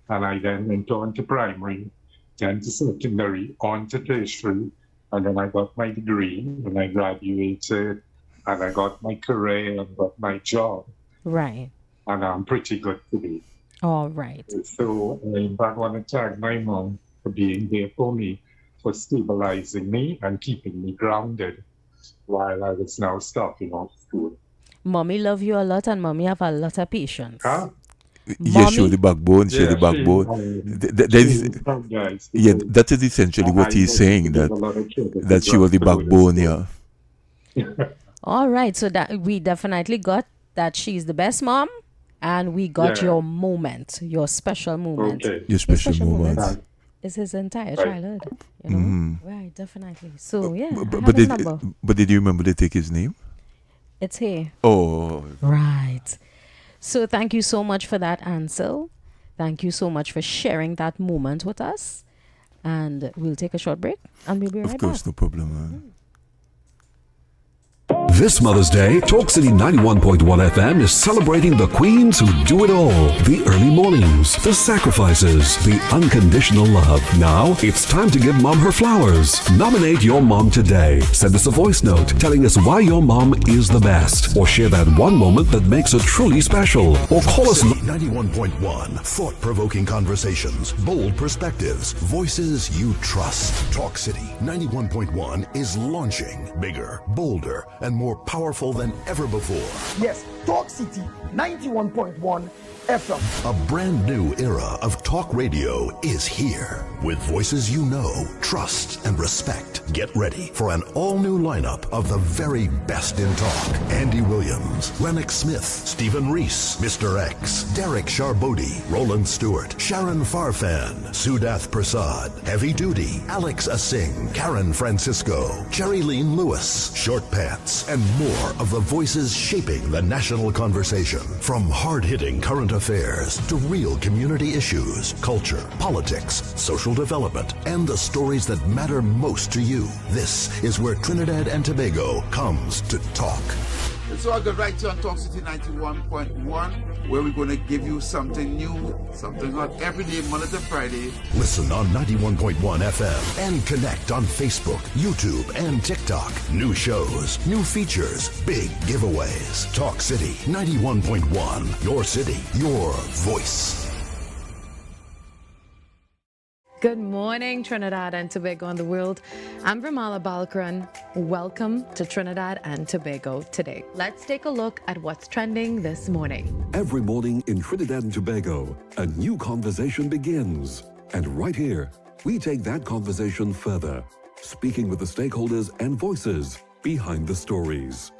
And I then went on to primary, then to secondary, on to tertiary, and then I got my degree and I graduated and I got my career and got my job. Right. And I'm pretty good today. All right. So I in fact want to thank my mom for being there for me, for stabilizing me and keeping me grounded while I was now starting off school. Mommy love you a lot and mommy have a lot of patience. Huh? Yes, show the backbone, show the backbone. That is essentially what he's saying, that she was the backbone, yeah. All right, so that we definitely got that she's the best mom, and we got your moment, your special moment. Okay. Your special moment. Is his entire childhood, you know? Right, definitely. So, yeah, but did you remember to take his name? It's here. Oh. Right. So thank you so much for that, Ansel. Thank you so much for sharing that moment with us. And we'll take a short break and we'll be right back. Of course, no problem. This Mother's Day, Talk City 91.1 FM is celebrating the queens who do it all. The early mornings, the sacrifices, the unconditional love. Now, it's time to give Mom her flowers. Nominate your mom today. Send us a voice note telling us why your mom is the best. Or share that one moment that makes her truly special. Or call us... 91.1, thought-provoking conversations, bold perspectives, voices you trust. Talk City 91.1 is launching bigger, bolder, and more powerful than ever before. Yes, Talk City 91.1 FM. A brand new era of talk radio is here. With voices you know, trust, and respect. Get ready for an all-new lineup of the very best in talk. Andy Williams, Lennox Smith, Stephen Reese, Mr. X, Derek Charbodi, Roland Stewart, Sharon Farfan, Sudath Prasad, Heavy Duty, Alex Asing, Karen Francisco, Cherry Lean Lewis, Short Pants, and more of the voices shaping the national conversation. From hard-hitting current affairs to real community issues, culture, politics, social development, and the stories that matter most to you. This is where Trinidad and Tobago comes to talk. It's all good right here on Talk City 91.1, where we're going to give you something new, something hot every day, Monday to Friday. Listen on 91.1 FM and connect on Facebook, YouTube, and TikTok. New shows, new features, big giveaways. Talk City 91.1, your city, your voice. Good morning, Trinidad and Tobago and the world. I'm Vermala Balkaran. Welcome to Trinidad and Tobago today. Let's take a look at what's trending this morning. Every morning in Trinidad and Tobago, a new conversation begins. And right here, we take that conversation further, speaking with the stakeholders and voices behind the stories.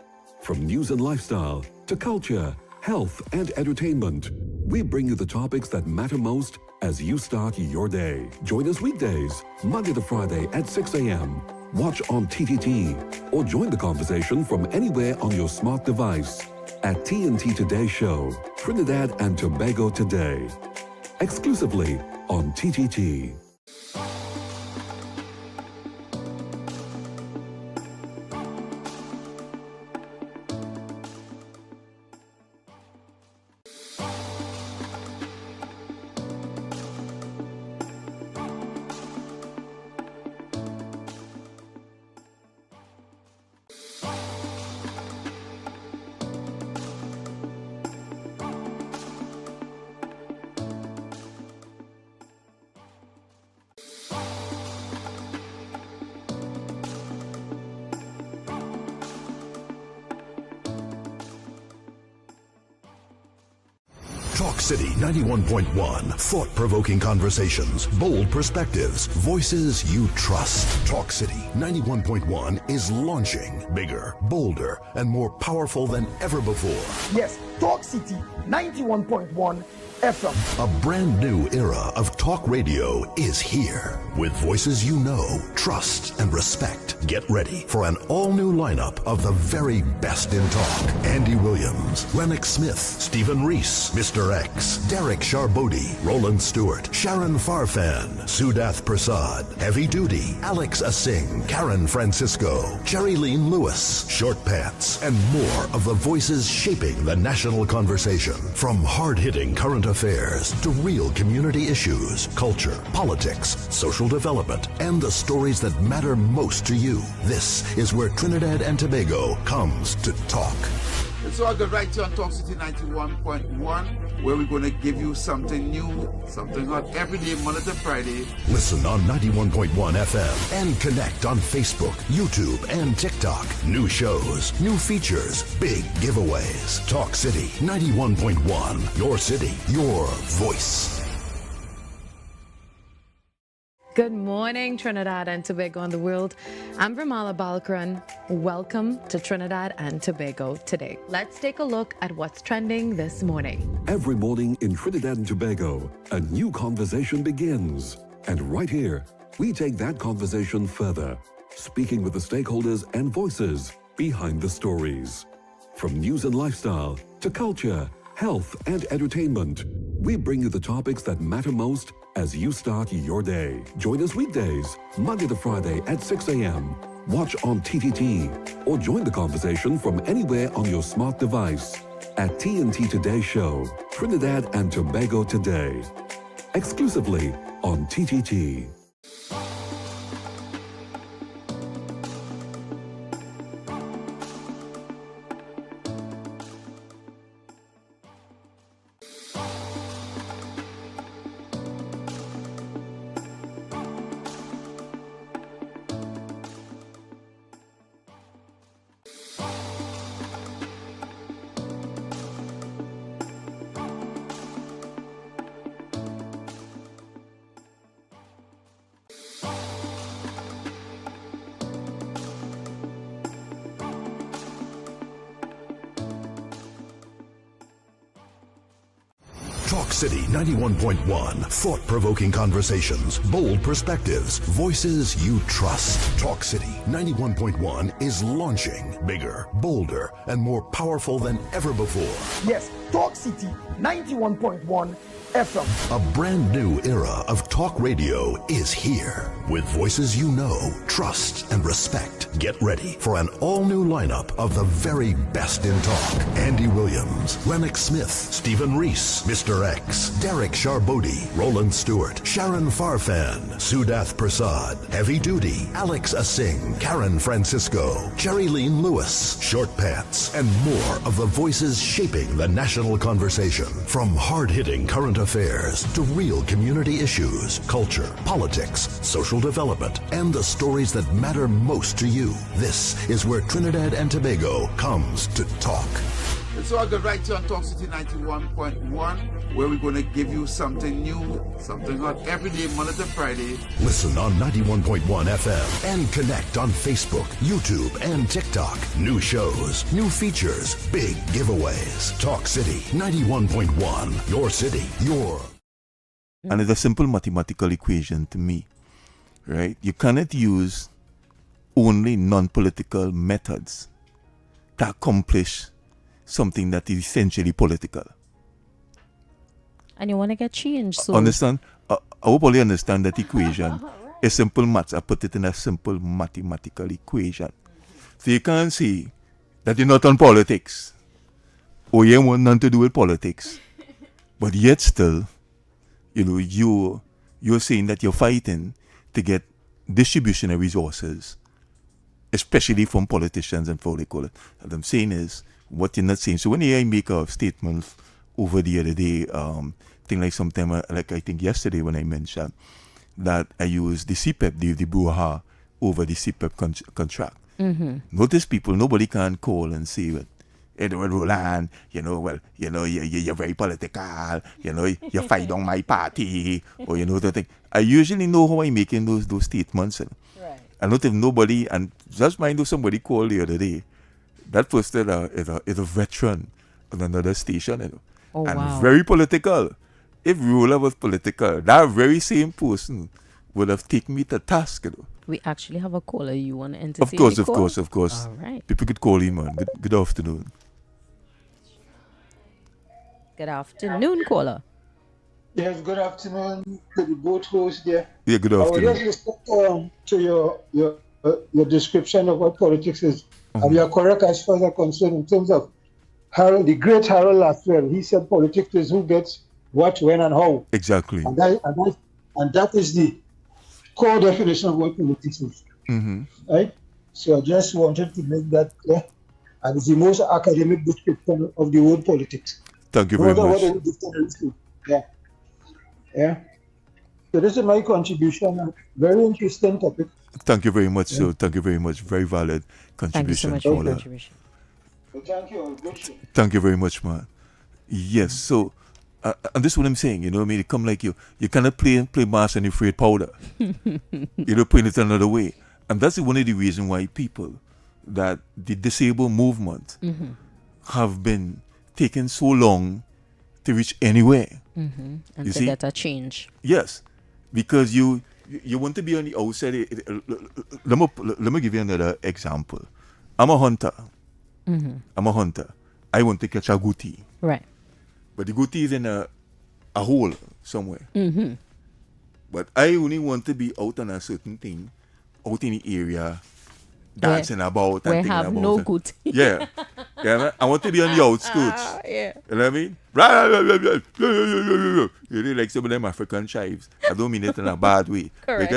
From news and lifestyle to culture, health, and entertainment, we bring you the topics that matter most as you start your day. Join us weekdays, Monday to Friday at 6 a.m. watch on TTT, or join the conversation from anywhere on your smart device at TNT Today Show, Trinidad and Tobago Today, exclusively on TTT. Talk City 91.1. Thought-provoking conversations, bold perspectives, voices you trust. Talk City 91.1 is launching bigger, bolder, and more powerful than ever before. Yes, Talk City 91.1 FM. A brand new era of talk radio is here. With voices you know, trust, and respect. Get ready for an all-new lineup of the very best in talk. Andy Williams, Lennox Smith, Stephen Reese, Mr. X, Derek Charbodi, Roland Stewart, Sharon Farfan, Sudath Prasad, Heavy Duty, Alex Asing, Karen Francisco, Jerry Lean Lewis, Short Pants, and more of the voices shaping the national conversation. From hard-hitting current affairs to real community issues, culture, politics, social development, and the stories that matter most to you. This is where Trinidad and Tobago comes to talk. It's all good right here on Talk City 91.1, where we're going to give you something new, something hot every day, Monday to Friday. Listen on 91.1 FM and connect on Facebook, YouTube, and TikTok. New shows, new features, big giveaways. Talk City 91.1. Your city, your voice. Good morning, Trinidad and Tobago and the world. I'm Vermala Balkaran. Welcome to Trinidad and Tobago today. Let's take a look at what's trending this morning. Every morning in Trinidad and Tobago, a new conversation begins. And right here, we take that conversation further, speaking with the stakeholders and voices behind the stories. From news and lifestyle to culture, health, and entertainment, we bring you the topics that matter most as you start your day. Join us weekdays, Monday to Friday at 6 a.m. Watch on TTT or join the conversation from anywhere on your smart device at TNT Today Show, Trinidad and Tobago Today, exclusively on TTT. Talk City 91.1. Thought-provoking conversations, bold perspectives, voices you trust. Talk City 91.1 is launching bigger, bolder, and more powerful than ever before. Yes, Talk City 91.1 FM. A brand new era of talk radio is here. With voices you know, trust, and respect. Get ready for an all-new lineup of the very best in talk. Andy Williams, Lennox Smith, Stephen Reese, Mr. X, Derek Charbodi, Roland Stewart, Sharon Farfan, Sudath Prasad, Heavy Duty, Alex Asing, Karen Francisco, Jerry Lean Lewis, Short Pants, and more of the voices shaping the national conversation. From hard-hitting current affairs to real community issues, culture, politics, social development, and the stories that matter most to you. This is where Trinidad and Tobago comes to talk. It's all good right here on Talk City 91.1, where we're going to give you something new, something hot every day, Monday to Friday. Listen on 91.1 FM and connect on Facebook, YouTube, and TikTok. New shows, new features, big giveaways. Talk City 91.1. Your city, your... And it's a simple mathematical equation to me, right? You cannot use only non-political methods to accomplish something that is essentially political. And you want to get change, so... Understand? I hope all you understand that equation. A simple maths. I put it in a simple mathematical equation. So you can't say that you're not on politics, or you want nothing to do with politics, but yet still, you're saying that you're fighting to get distribution of resources, especially from politicians and what they call it. What I'm saying is, what you're not saying. So when I make a statement over the other day, thing like sometime, like I think yesterday when I mentioned that I use the CPEP, the brouhaha over the CPEP contract. Mm-hmm. Notice people, nobody can call and say it. Edward Roland, you're very political, you fight on my party, or the thing. I usually know how I'm making those statements. Right. I don't have nobody, and just mind if somebody called the other day. That person is a veteran on another station, Oh, and wow. very political. If Roland was political, that very same person would have taken me to task. We actually have a caller. You want to entertain? Of course. All right. People could call him, man. Good afternoon. Good afternoon, caller. Yes, good afternoon to the both hosts there. Yeah, good afternoon. I was just listening to your description of what politics is. Mm-hmm. And you are correct as far as I'm concerned in terms of Harold, the great Harold Laswell. He said politics is who gets what, when, and how. Exactly. And that is the core definition of what politics is. Mm-hmm. Right? So I just wanted to make that clear. And it's the most academic description of the word politics. Thank you very much. Yeah. So this is my contribution. Very interesting topic. Thank you very much, sir. Thank you very much. Very valid contribution. Thank you so much for your contribution. Thank you. Good show. Thank you very much, man. Yes, so, and this is what I'm saying, it come like you cannot play mass and afraid powder. Putting it another way. And that's one of the reasons why people, that the disabled movement have been taking so long to reach anywhere. Mm-hmm. And you to see? get a change. Yes, because you want to be on the outside. Let me give you another example. I'm a hunter. Mm-hmm. I want to catch a goatee. Right. But the goatee is in a hole somewhere. Mm-hmm. But I only want to be out on a certain thing, out in the area, dancing about and thinking have about no it. goatee. Yeah. Man? I want to be on the outskirts. Yeah. You know what I mean? You know, like some of them African tribes. I don't mean it in a bad way. Correct.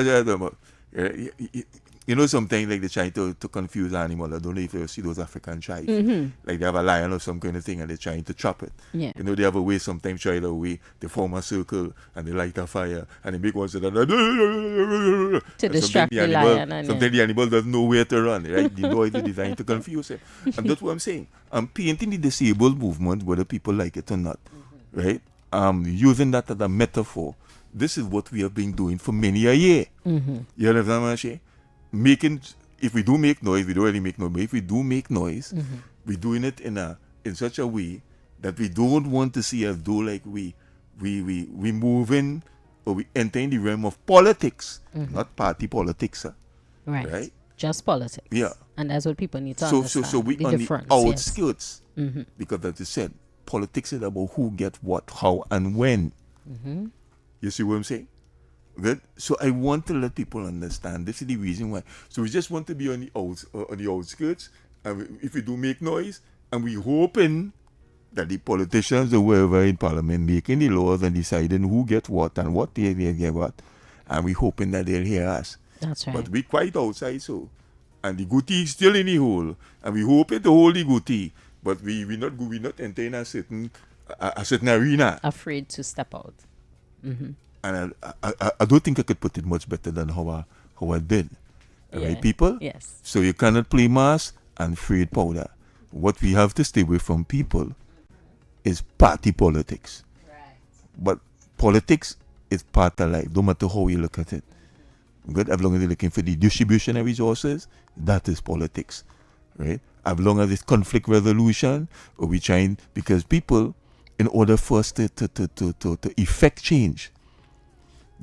Because sometimes like they try to confuse animals. I don't know if you see those African tribes. Mm-hmm. Like they have a lion or some kind of thing and they're trying to trap it. Yeah. They have a way sometimes try the way they form a circle and they light a fire and they make one sit to distract the lion. Sometimes the animal doesn't know where to run, right? The noise is designed to confuse him. And that's what I'm saying. I'm painting the disabled movement, whether people like it or not, right? Using that as a metaphor. This is what we have been doing for many a year. Mm-hmm. You understand what I'm saying? If we do make noise, we don't really make noise, but if we do make noise, we're doing it in such a way that we don't want to see as though like we moving or we enter in the realm of politics, not party politics. Right? Just politics. Yeah. And that's what people need to understand. So we the on difference, the outskirts, yes. because as you said, politics is about who gets what, how, and when. Mm-hmm. You see what I'm saying? Good. So I want to let people understand. This is the reason why. So we just want to be on the outskirts, and if we do make noise, and we hoping that the politicians or whoever in parliament making the laws and deciding who get what and what they get what, and we hoping that they'll hear us. That's right. But we quite outside so, and the goatee is still in the hole, and we hoping to hold the goatee, but we not entering a certain arena. Afraid to step out. Mm-hmm. And I don't think I could put it much better than how I did. Yeah. Right, people? Yes. So you cannot play mass and afraid powder. What we have to stay away from people is party politics. Right. But politics is part of life, no matter how you look at it. Good? As long as you're looking for the distribution of resources, that is politics. Right? As long as it's conflict resolution, or we trying, because people, in order for us to effect change,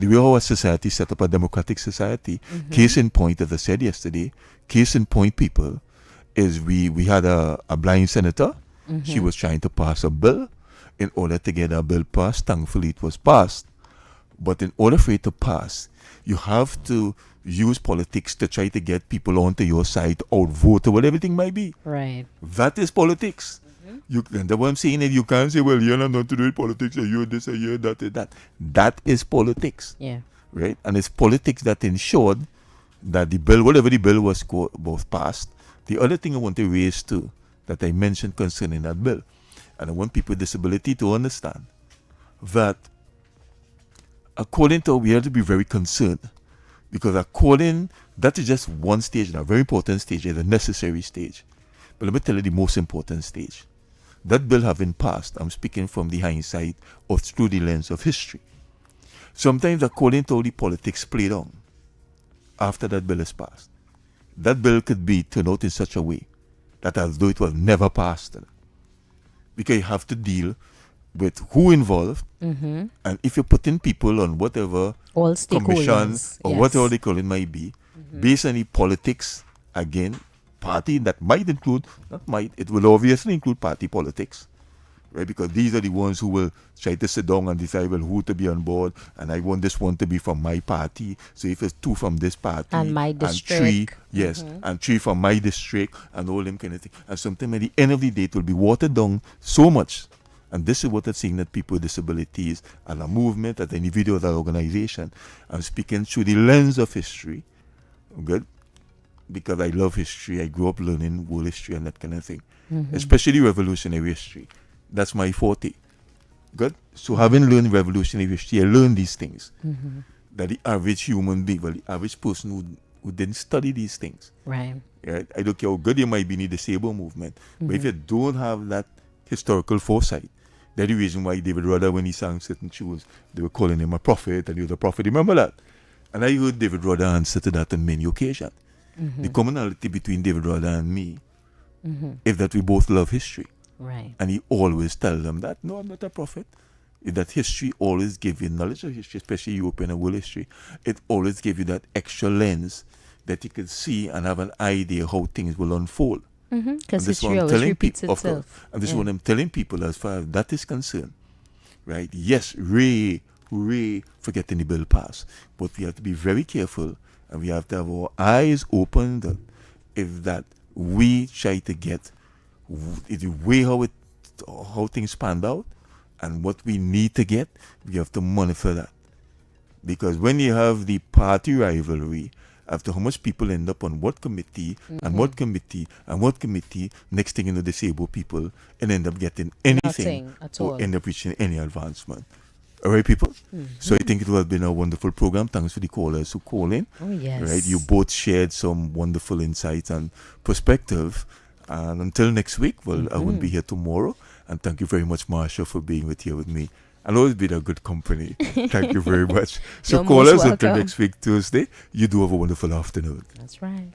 the way our society set up, a democratic society, case in point, as I said yesterday, case in point, people, is we had a blind senator. She was trying to pass a bill. In order to get a bill passed, thankfully it was passed. But in order for it to pass, you have to use politics to try to get people onto your side to outvote or whatever it might be. Right. That is politics. That's what I'm saying. If you can't say, well, you're not to do with politics, or you're this, or you're that, or that. That is politics. Yeah. Right? And it's politics that ensured that the bill, whatever the bill was both passed. The other thing I want to raise too, that I mentioned concerning that bill, and I want people with disability to understand that according to, we have to be very concerned, because that is just one stage, and a very important stage, is a necessary stage. But let me tell you the most important stage. That bill having passed, I'm speaking from the hindsight or through the lens of history. Sometimes, according to how the politics played on, after that bill is passed, that bill could be turned out in such a way that as though it was never passed. Because you have to deal with who involved, and if you're putting people on whatever all commission or yes. whatever they call it might be, based on the politics, again, party that might include, not might, it will obviously include party politics, right? Because these are the ones who will try to sit down and decide, well, who to be on board, and I want this one to be from my party. So if it's 2 from this party, and my district, and 3, yes, and 3 from my district, and all them kind of thing. And sometimes at the end of the day, it will be watered down so much. And this is what I'm saying, that people with disabilities, as a movement, as an individual, as an organization, I'm speaking through the lens of history, good? Because I love history. I grew up learning world history and that kind of thing, especially revolutionary history. That's my forte. Good? So having learned revolutionary history, I learned these things. That the average human being, well, the average person who didn't study these things. Right. I don't care how good you might be in the disabled movement, but if you don't have that historical foresight, that's the reason why David Rudder, when he sang certain tunes, they were calling him a prophet, and he was a prophet. Remember that? And I heard David Rudder answer to that on many occasions. The commonality between David Rudder and me is that we both love history. Right. And he always tells them that, no, I'm not a prophet. That history always gives you knowledge of history, especially European and world history. It always gives you that extra lens that you can see and have an idea how things will unfold. Because history always repeats itself. And this is what I'm telling people as far as that is concerned. Right? Yes, hooray for getting the bill passed. But we have to be very careful, and we have to have our eyes open that if that we try to get the way how things panned out and what we need to get, we have to monitor that. Because when you have the party rivalry, after how much people end up on what committee and what committee and what committee, next thing you know, disabled people and end up getting anything or end up reaching any advancement. All right, people? So I think it has been a wonderful program. Thanks for the callers who call in. Oh, yes. Right? You both shared some wonderful insights and perspective. And until next week, well, I won't be here tomorrow. And thank you very much, Marsha, for being here with me. And always been a good company. Thank you very much. So call us until next week, Thursday. You do have a wonderful afternoon. That's right.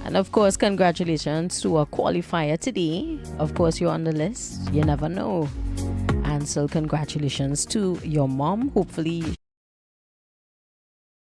And of course, congratulations to a qualifier today. Of course, you're on the list. You never know. And so congratulations to your mom. Hopefully